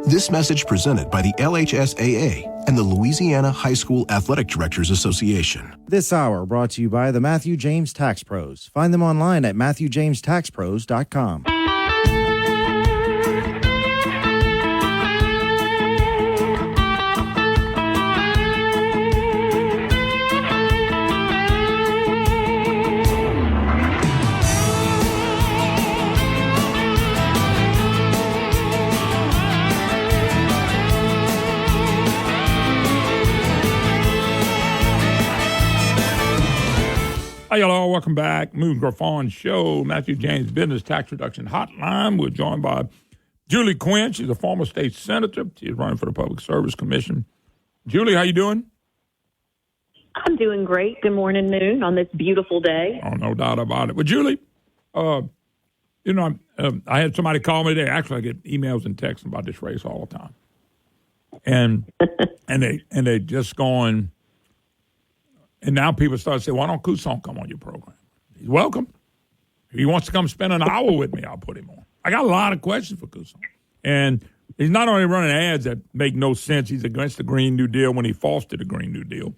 This message presented by the LHSAA and the Louisiana High School Athletic Directors Association. This hour brought to you by the Matthew James Tax Pros. Find them online at MatthewJamesTaxPros.com. Hey, y'all, welcome back. Moon Griffon Show, Matthew James Business Tax Reduction Hotline. We're joined by Julie Quinn. She's a former state senator. She's running for the Public Service Commission. Julie, how you doing? I'm doing great. Good morning, Moon, on this beautiful day. Oh, no doubt about it. Well, Julie, I had somebody call me today. Actually, I get emails and texts about this race all the time. and they just going. And now people start saying, "Why don't Couson come on your program?" He's welcome. If he wants to come spend an hour with me, I'll put him on. I got a lot of questions for Couson, and he's not only running ads that make no sense. He's against the Green New Deal when he fostered the Green New Deal.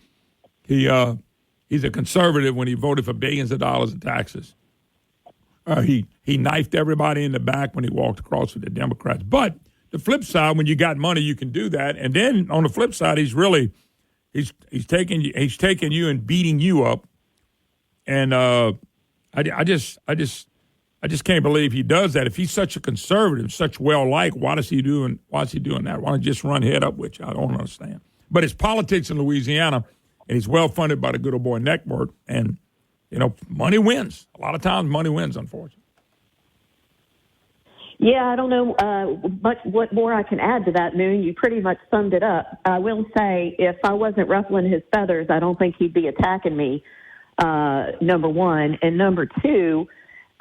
He's a conservative when he voted for billions of dollars in taxes. He knifed everybody in the back when he walked across with the Democrats. But the flip side, when you got money, you can do that. And then on the flip side, he's taking you and beating you up. And I just can't believe he does that. If he's such a conservative, such well-liked, why is he doing that? Why don't he just run head up with you? I don't understand. But it's politics in Louisiana, and he's well-funded by the good old boy network. And, money wins. A lot of times money wins, unfortunately. Yeah, I don't know what more I can add to that, Moon. You pretty much summed it up. I will say, if I wasn't ruffling his feathers, I don't think he'd be attacking me, number one. And number two,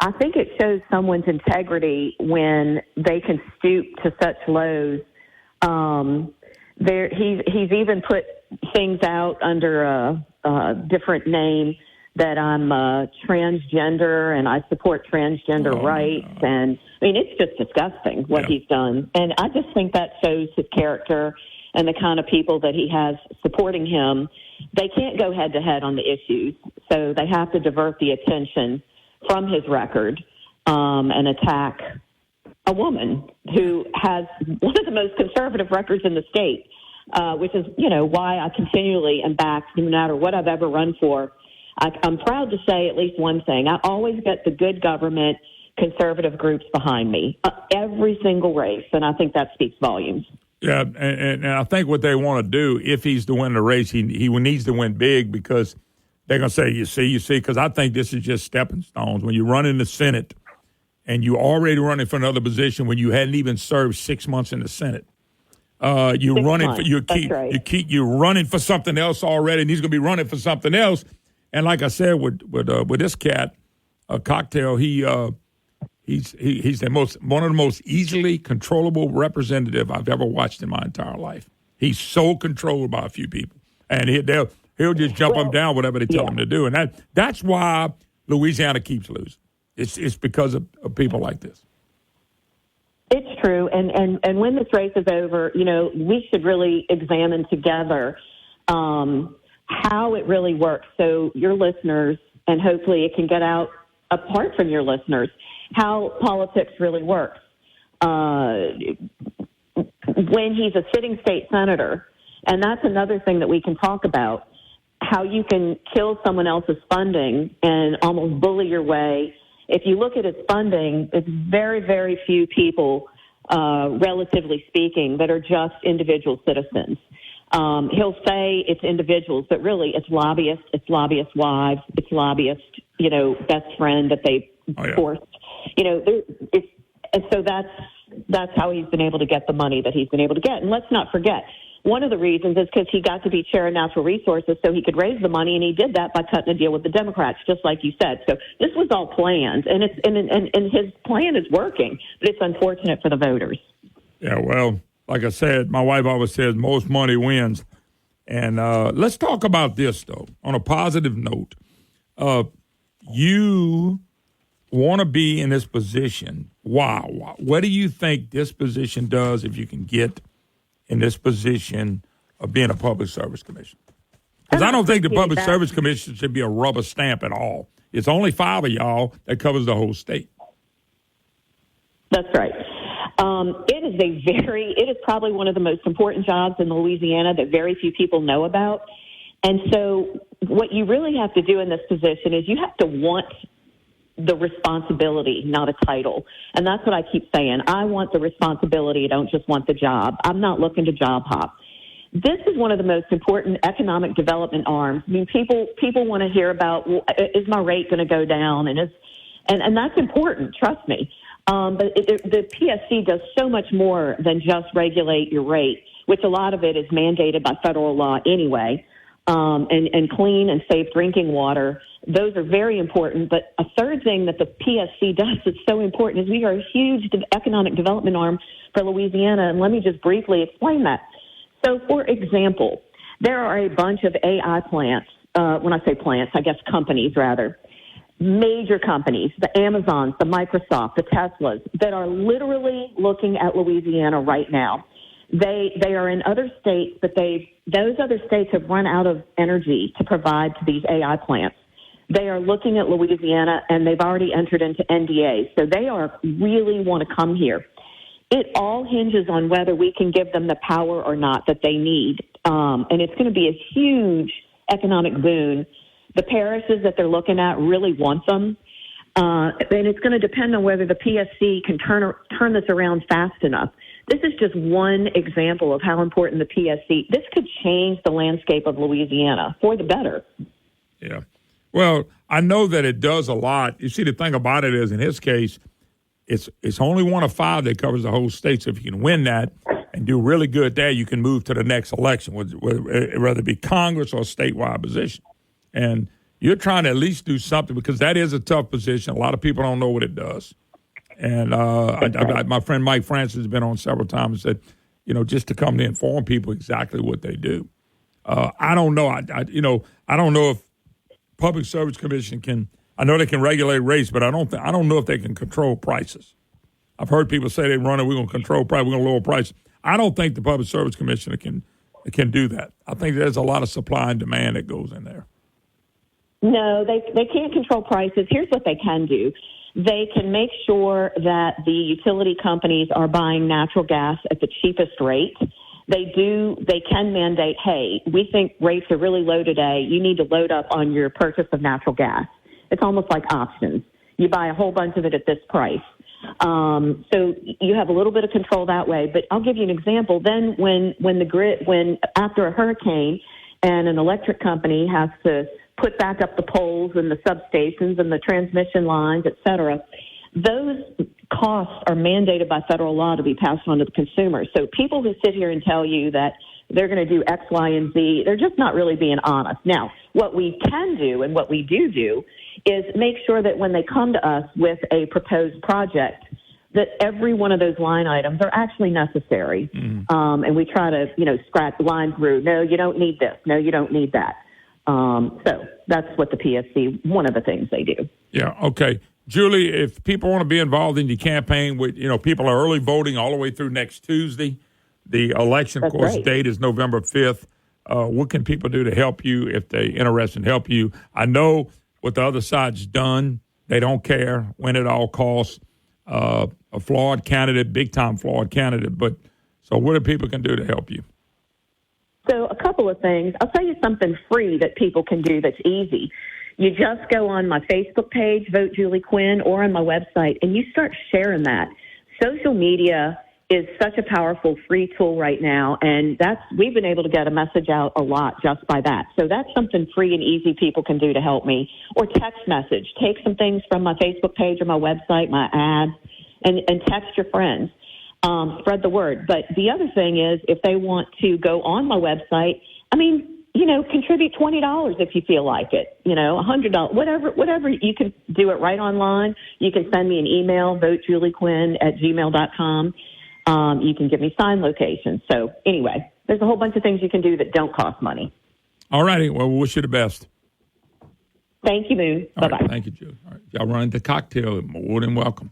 I think it shows someone's integrity when they can stoop to such lows. He's even put things out under a different name that I'm transgender and I support transgender rights. And I mean, it's just disgusting what he's done. And I just think that shows his character and the kind of people that he has supporting him. They can't go head to head on the issues. So they have to divert the attention from his record and attack a woman who has one of the most conservative records in the state, which is, why I continually am backed no matter what I've ever run for. I'm proud to say at least one thing. I always get the good government conservative groups behind me, every single race, and I think that speaks volumes. Yeah, and I think what they want to do, if he's to win the race, he needs to win big because they're going to say, you see, because I think this is just stepping stones. When you run in the Senate and you already running for another position when you hadn't even served 6 months in the Senate, you're running for something else already, and he's going to be running for something else. And like I said, with this cat, Cocktail, he's one of the most easily controllable representative I've ever watched in my entire life. He's so controlled by a few people, and he'll just jump them down whatever they tell him to do, and that's why Louisiana keeps losing. It's because of people like this. It's true, and when this race is over, we should really examine together how it really works. So your listeners, and hopefully it can get out apart from your listeners, how politics really works. When he's a sitting state senator, and that's another thing that we can talk about, how you can kill someone else's funding and almost bully your way. If you look at his funding, it's very, very few people, relatively speaking, that are just individual citizens. He'll say it's individuals, but really it's lobbyists, wives, it's lobbyists, best friend that they forced. And so that's how he's been able to get the money that he's been able to get. And let's not forget, one of the reasons is because he got to be chair of natural resources so he could raise the money, and he did that by cutting a deal with the Democrats, just like you said. So this was all planned, and his plan is working, but it's unfortunate for the voters. Yeah, well, like I said, my wife always says most money wins. And let's talk about this, though, on a positive note. You want to be in this position. Wow. What do you think this position does if you can get in this position of being a public service commissioner? Because I don't think the public service commission should be a rubber stamp at all. It's only 5 of y'all that covers the whole state. That's right. It is probably one of the most important jobs in Louisiana that very few people know about. And so what you really have to do in this position is you have to want the responsibility, not a title. And that's what I keep saying. I want the responsibility. I don't just want the job. I'm not looking to job hop. This is one of the most important economic development arms. I mean, people want to hear about, well, is my rate going to go down? And that's important, trust me. But the PSC does so much more than just regulate your rate, which a lot of it is mandated by federal law anyway. And clean and safe drinking water, those are very important. But a third thing that the PSC does that's so important is we are a huge economic development arm for Louisiana. And let me just briefly explain that. So, for example, there are a bunch of AI plants, when I say plants, I guess companies rather, major companies, the Amazons, the Microsoft, the Teslas, that are literally looking at Louisiana right now. They are in other states, but those other states have run out of energy to provide to these AI plants. They are looking at Louisiana, and they've already entered into NDAs. So they really want to come here. It all hinges on whether we can give them the power or not that they need. And it's going to be a huge economic boon. The parishes that they're looking at really want them. And it's going to depend on whether the PSC can turn this around fast enough. This is just one example of how important the PSC, this could change the landscape of Louisiana for the better. Yeah. Well, I know that it does a lot. You see, the thing about it is, in his case, it's only one of 5 that covers the whole state. So if you can win that and do really good there, you can move to the next election, whether it be Congress or a statewide position. And you're trying to at least do something, because that is a tough position. A lot of people don't know what it does. And my friend Mike Francis has been on several times and said, just to come to inform people exactly what they do. I don't know. I don't know if Public Service Commission can. I know they can regulate rates, but I don't know if they can control prices. I've heard people say they run it. We're going to control price. We're going to lower prices. I don't think the Public Service Commission can do that. I think there's a lot of supply and demand that goes in there. No, they can't control prices. Here's what they can do. They can make sure that the utility companies are buying natural gas at the cheapest rate. They can mandate, hey, we think rates are really low today. You need to load up on your purchase of natural gas. It's almost like options. You buy a whole bunch of it at this price. So you have a little bit of control that way. But I'll give you an example. Then when after a hurricane and an electric company has to put back up the poles and the substations and the transmission lines, et cetera, those costs are mandated by federal law to be passed on to the consumer. So people who sit here and tell you that they're going to do X, Y, and Z, they're just not really being honest. Now, what we can do and what we do is make sure that when they come to us with a proposed project, that every one of those line items are actually necessary. And we try to, scratch the line through. No, you don't need this. No, you don't need that. So that's what the PSC, one of the things they do. Yeah, okay. Julie, if people want to be involved in your campaign, people are early voting all the way through next Tuesday. The election, of course, date is November 5th. What can people do to help you if they're interested in help you? I know what the other side's done. They don't care when it all costs. A flawed candidate, big-time flawed candidate. But so what do people can do to help you? So a couple of things. I'll tell you something free that people can do that's easy. You just go on my Facebook page, Vote Julie Quinn, or on my website, and you start sharing that. Social media is such a powerful free tool right now, and we've been able to get a message out a lot just by that. So that's something free and easy people can do to help me. Or text message. Take some things from my Facebook page or my website, my ads, and text your friends. Spread the word. But the other thing is, if they want to go on my website, contribute $20 if you feel like it, $100, whatever. You can do it right online. You can send me an email, voteJulieQuinn@gmail.com. You can give me sign locations. So anyway, there's a whole bunch of things you can do that don't cost money. All righty. Well, we wish you the best. Thank you, Moon. Bye-bye. Right, thank you, Julie. All right. Y'all run into cocktail, you're more than welcome.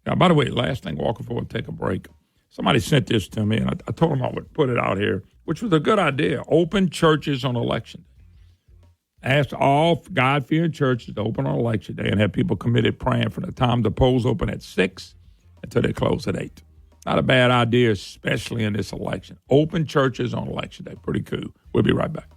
Now, by the way, last thing, Walker, before we take a break, somebody sent this to me, and I told them I would put it out here, which was a good idea. Open churches on election day. Ask all God-fearing churches to open on election day and have people committed praying from the time the polls open at 6 until they close at 8. Not a bad idea, especially in this election. Open churches on election day. Pretty cool. We'll be right back.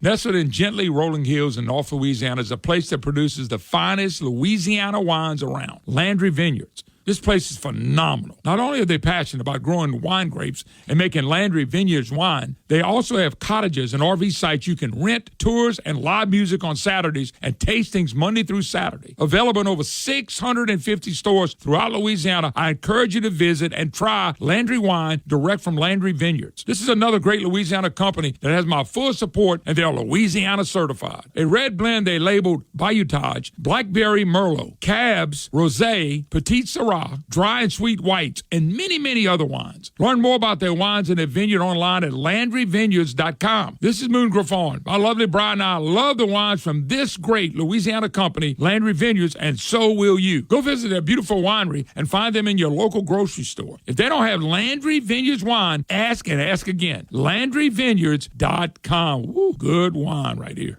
Nestled in gently rolling hills in North Louisiana is a place that produces the finest Louisiana wines around, Landry Vineyards. This place is phenomenal. Not only are they passionate about growing wine grapes and making Landry Vineyards wine, they also have cottages and RV sites you can rent, tours, and live music on Saturdays and tastings Monday through Saturday. Available in over 650 stores throughout Louisiana, I encourage you to visit and try Landry wine direct from Landry Vineyards. This is another great Louisiana company that has my full support, and they're Louisiana certified. A red blend they labeled Bayoutage, Blackberry Merlot, Cabs, Rosé, Petite Syrah, Syrah, dry and sweet whites, and many, many other wines. Learn more about their wines and their vineyard online at LandryVineyards.com. This is Moon Griffon. My lovely bride and I love the wines from this great Louisiana company, Landry Vineyards, and so will you. Go visit their beautiful winery and find them in your local grocery store. If they don't have Landry Vineyards wine, ask and ask again. LandryVineyards.com. Woo, good wine right here.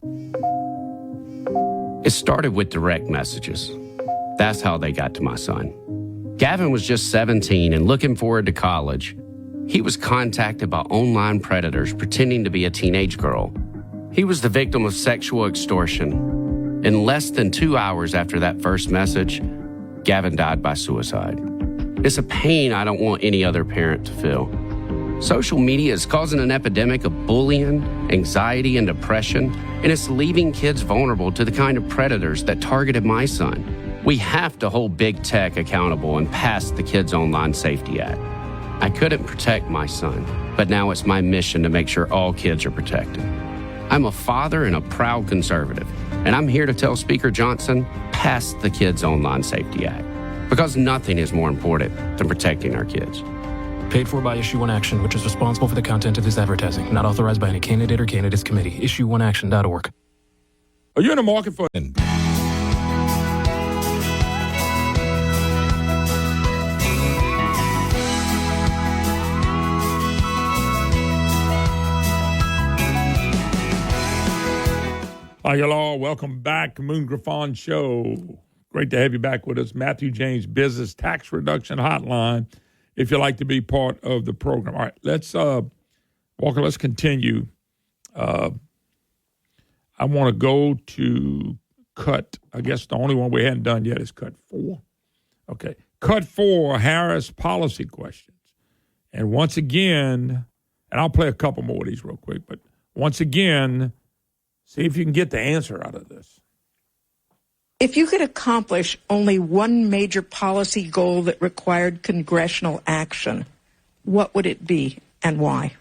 It started with direct messages. That's how they got to my son. Gavin was just 17 and looking forward to college. He was contacted by online predators pretending to be a teenage girl. He was the victim of sexual extortion. In less than 2 hours after that first message, Gavin died by suicide. It's a pain I don't want any other parent to feel. Social media is causing an epidemic of bullying, anxiety, and depression, and it's leaving kids vulnerable to the kind of predators that targeted my son. We have to hold big tech accountable and pass the Kids Online Safety Act. I couldn't protect my son, but now it's my mission to make sure all kids are protected. I'm a father and a proud conservative, and I'm here to tell Speaker Johnson, pass the Kids Online Safety Act, because nothing is more important than protecting our kids. Paid for by Issue One Action, which is responsible for the content of this advertising. Not authorized by any candidate or candidates committee. IssueOneAction.org. Are you in the market for... Hi, y'all. Welcome back to Moon Griffon Show. Great to have you back with us. Matthew James Business Tax Reduction Hotline, if you'd like to be part of the program. All right, let's, Walker, let's continue. I want to go to cut, I guess the only one we hadn't done yet is cut 4. Okay, cut 4, Harris policy questions. And once again, and I'll play a couple more of these real quick, but once again, see if you can get the answer out of this. If you could accomplish only one major policy goal that required congressional action, what would it be and why?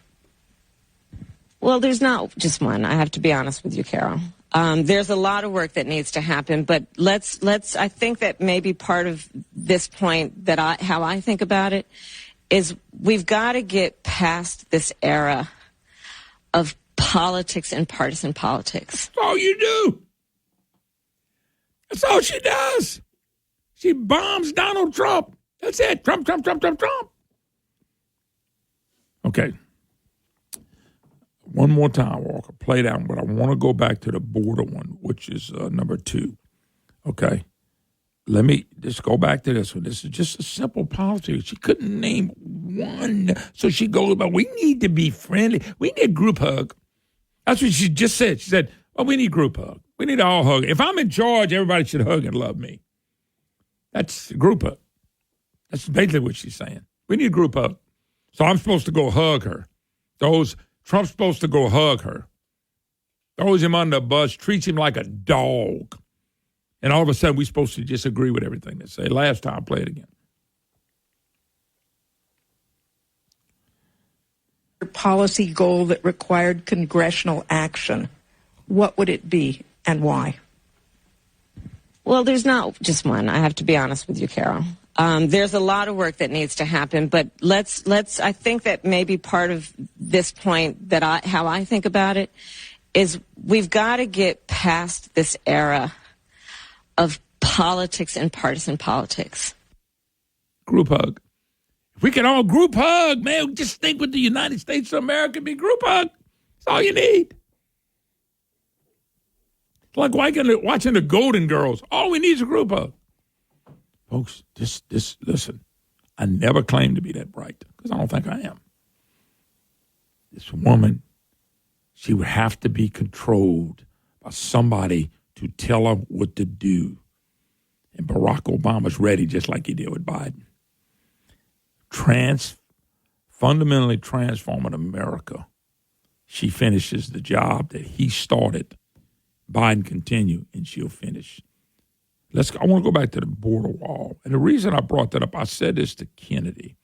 Well, there's not just one. I have to be honest with you, Carol. There's a lot of work that needs to happen, but let's. I think that maybe part of this point that how I think about it is we've got to get past this era of politics and partisan politics. That's all you do. That's all she does. She bombs Donald Trump. That's it. Trump, Trump, Trump, Trump, Trump. Okay. One more time, Walker. Play down, but I want to go back to the border one, which is number 2. Okay. Let me just go back to this one. This is just a simple policy. She couldn't name one. So she goes, but we need to be friendly. We need a group hug. That's what she just said. She said, well, we need a group hug. We need to all hug. If I'm in charge, everybody should hug and love me. That's a group hug. That's basically what she's saying. We need a group hug. So I'm supposed to go hug her. Trump's supposed to go hug her. Throws him under the bus, treats him like a dog. And all of a sudden, we're supposed to just agree with everything they say. Last time, play it again. Policy goal that required congressional action, what would it be and why? Well, there's not just one. I have to be honest with you, Carol. There's a lot of work that needs to happen, but let's. I think that maybe part of this point that how I think about it is we've got to get past this era of politics and partisan politics. Group hug. If we can all group hug, man, just think with the United States of America, be group hug. That's all you need. It's like watching the Golden Girls. All we need is a group hug. Folks, just listen. I never claimed to be that bright because I don't think I am. This woman, she would have to be controlled by somebody to tell her what to do. And Barack Obama's ready just like he did with Biden. Fundamentally transforming America. She finishes the job that he started. Biden continue, and she'll finish. I want to go back to the border wall. And the reason I brought that up, I said this to Kennedy.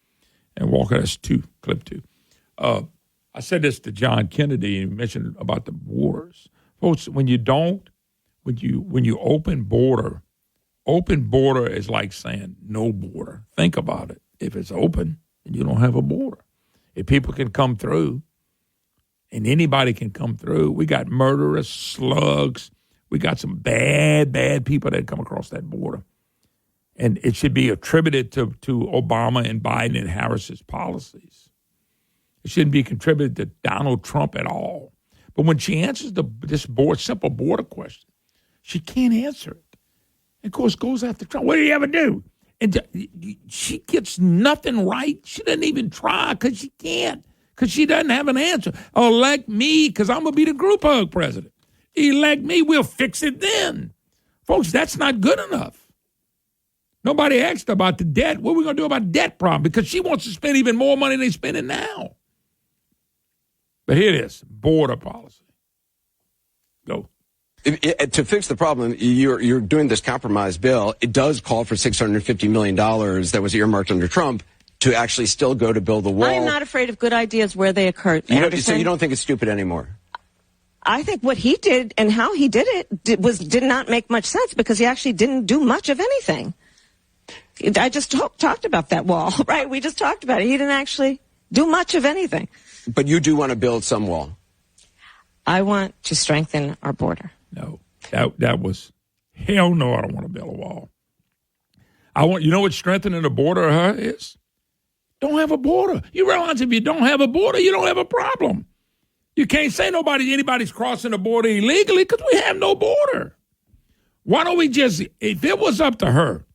And Walker, that's clip 2. I said this to John Kennedy, and he mentioned about the borders. Folks, when you open border open border is like saying no border. Think about it. If it's open, then you don't have a border. If people can come through, and anybody can come through, we got murderers, slugs. We got some bad, bad people that come across that border. And it should be attributed to Obama and Biden and Harris's policies. It shouldn't be contributed to Donald Trump at all. But when she answers this simple border question, she can't answer it. And of course, goes after Trump. What did he ever do? And she gets nothing right. She doesn't even try because she can't, because she doesn't have an answer. Elect me because I'm going to be the group hug president. Elect me, we'll fix it then. Folks, that's not good enough. Nobody asked about the debt. What are we going to do about the debt problem? Because she wants to spend even more money than they're spending now. But here it is, border policy. Go. To fix the problem, you're doing this compromise bill. It does call for $650 million that was earmarked under Trump to actually still go to build the wall. I am not afraid of good ideas where they occur. So you don't think it's stupid anymore? I think what he did and how he did it did not make much sense because he actually didn't do much of anything. I just talked about that wall, right? We just talked about it. He didn't actually do much of anything. But you do want to build some wall. I want to strengthen our border. No, that was, hell no, I don't want to build a wall. You know what strengthening the border is? Don't have a border. You realize if you don't have a border, you don't have a problem. You can't say anybody's crossing the border illegally because we have no border. Why don't we just, if it was up to her,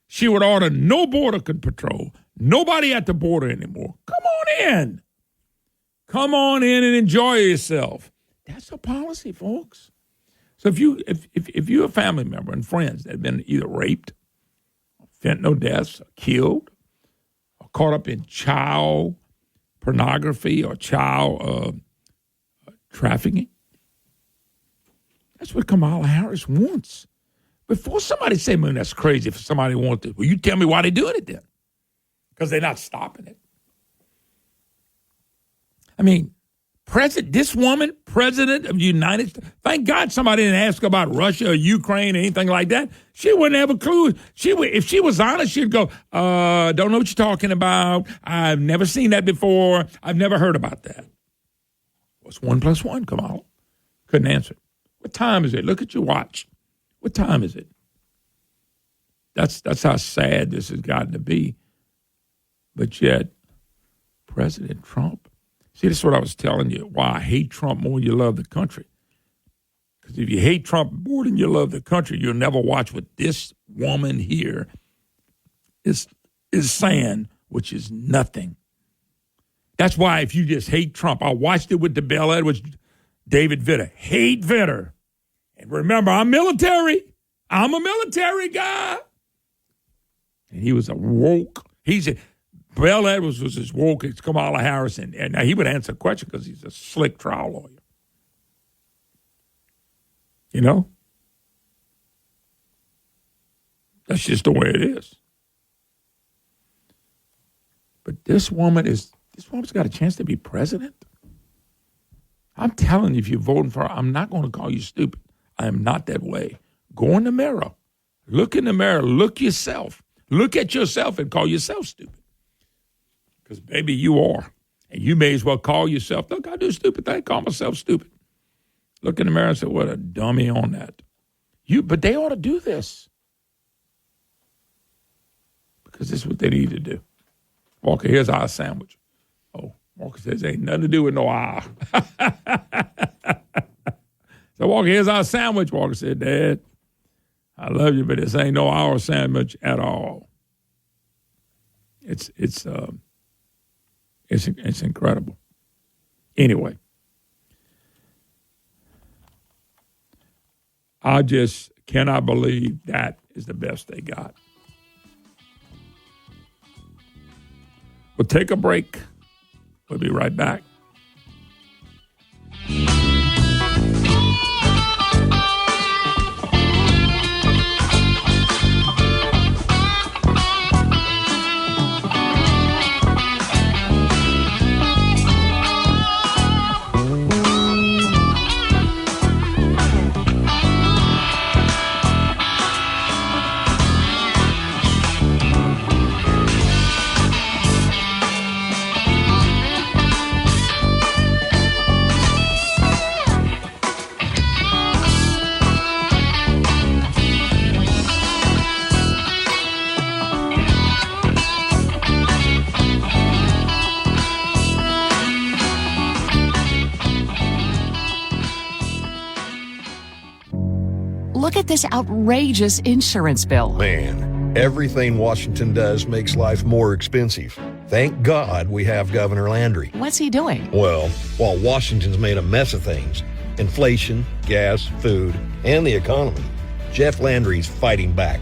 she would order no border patrol, nobody at the border anymore. Come on in. Come on in and enjoy yourself. That's a policy, folks. So if you're a family member and friends that have been either raped, fentanyl deaths, or killed, or caught up in child pornography or child trafficking, that's what Kamala Harris wants. Before somebody say, man, that's crazy if somebody wants it, well, you tell me why they're doing it then. Because they're not stopping it. I mean, this woman, president of the United States, thank God somebody didn't ask about Russia or Ukraine or anything like that. She wouldn't have a clue. If she was honest, she'd go, don't know what you're talking about. I've never seen that before. I've never heard about that. What's 1 + 1, Kamala? Couldn't answer it. What time is it? Look at your watch. What time is it? That's how sad this has gotten to be. But yet, President Trump, see, this is what I was telling you, why I hate Trump more than you love the country. Because if you hate Trump more than you love the country, you'll never watch what this woman here is saying, which is nothing. That's why if you just hate Trump, I watched it with the Bell Edwards, David Vitter. Hate Vitter. And remember, I'm military. I'm a military guy. And he was a woke. Bell Edwards was as woke as Kamala Harris. And now he would answer a question because he's a slick trial lawyer. You know? That's just the way it is. But this woman's got a chance to be president. I'm telling you, if you're voting for her, I'm not going to call you stupid. I am not that way. Go in the mirror. Look in the mirror. Look yourself. Look at yourself and call yourself stupid. Because, baby, you are. And you may as well call yourself, look, I do stupid things, call myself stupid. Look in the mirror and say, what a dummy on that. But they ought to do this. Because this is what they need to do. Walker, here's our sandwich. Oh, Walker says, ain't nothing to do with no eye. So, Walker, here's our sandwich. Walker said, Dad, I love you, but this ain't no our sandwich at all. It's incredible. Anyway, I just cannot believe that is the best they got. We'll take a break. We'll be right back. look at this outrageous insurance bill. Man, everything Washington does makes life more expensive. Thank God we have Governor Landry. What's he doing? Well, while Washington's made a mess of things, inflation, gas, food, and the economy, Jeff Landry's fighting back,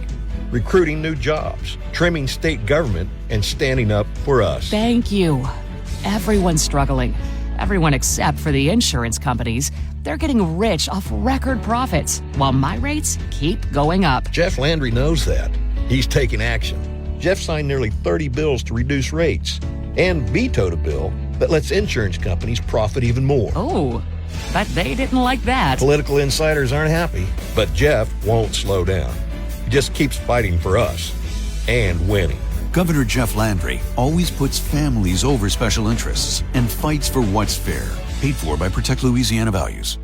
recruiting new jobs, trimming state government, and standing up for us. Thank you. Everyone's struggling. Everyone except for the insurance companies. They're getting rich off record profits, while my rates keep going up. Jeff Landry knows that. He's taking action. Jeff signed nearly 30 bills to reduce rates and vetoed a bill that lets insurance companies profit even more. Oh, but they didn't like that. Political insiders aren't happy, but Jeff won't slow down. He just keeps fighting for us and winning. Governor Jeff Landry always puts families over special interests and fights for what's fair. Paid for by Protect Louisiana Values.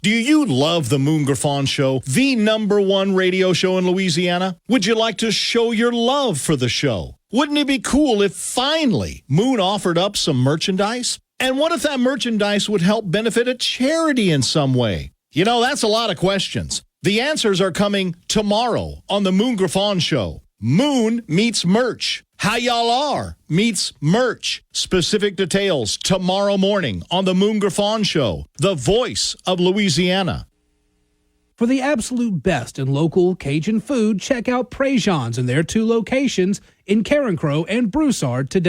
Do you love the Moon Griffon Show, the #1 radio show in Louisiana? Would you like to show your love for the show? Wouldn't it be cool if finally Moon offered up some merchandise? And what if that merchandise would help benefit a charity in some way? You know, that's a lot of questions. The answers are coming tomorrow on the Moon Griffon Show. Moon meets merch. How y'all are meets merch. Specific details tomorrow morning on the Moon Griffon Show, the voice of Louisiana. For the absolute best in local Cajun food, check out Prejean's in their 2 locations in Carencro and Broussard today.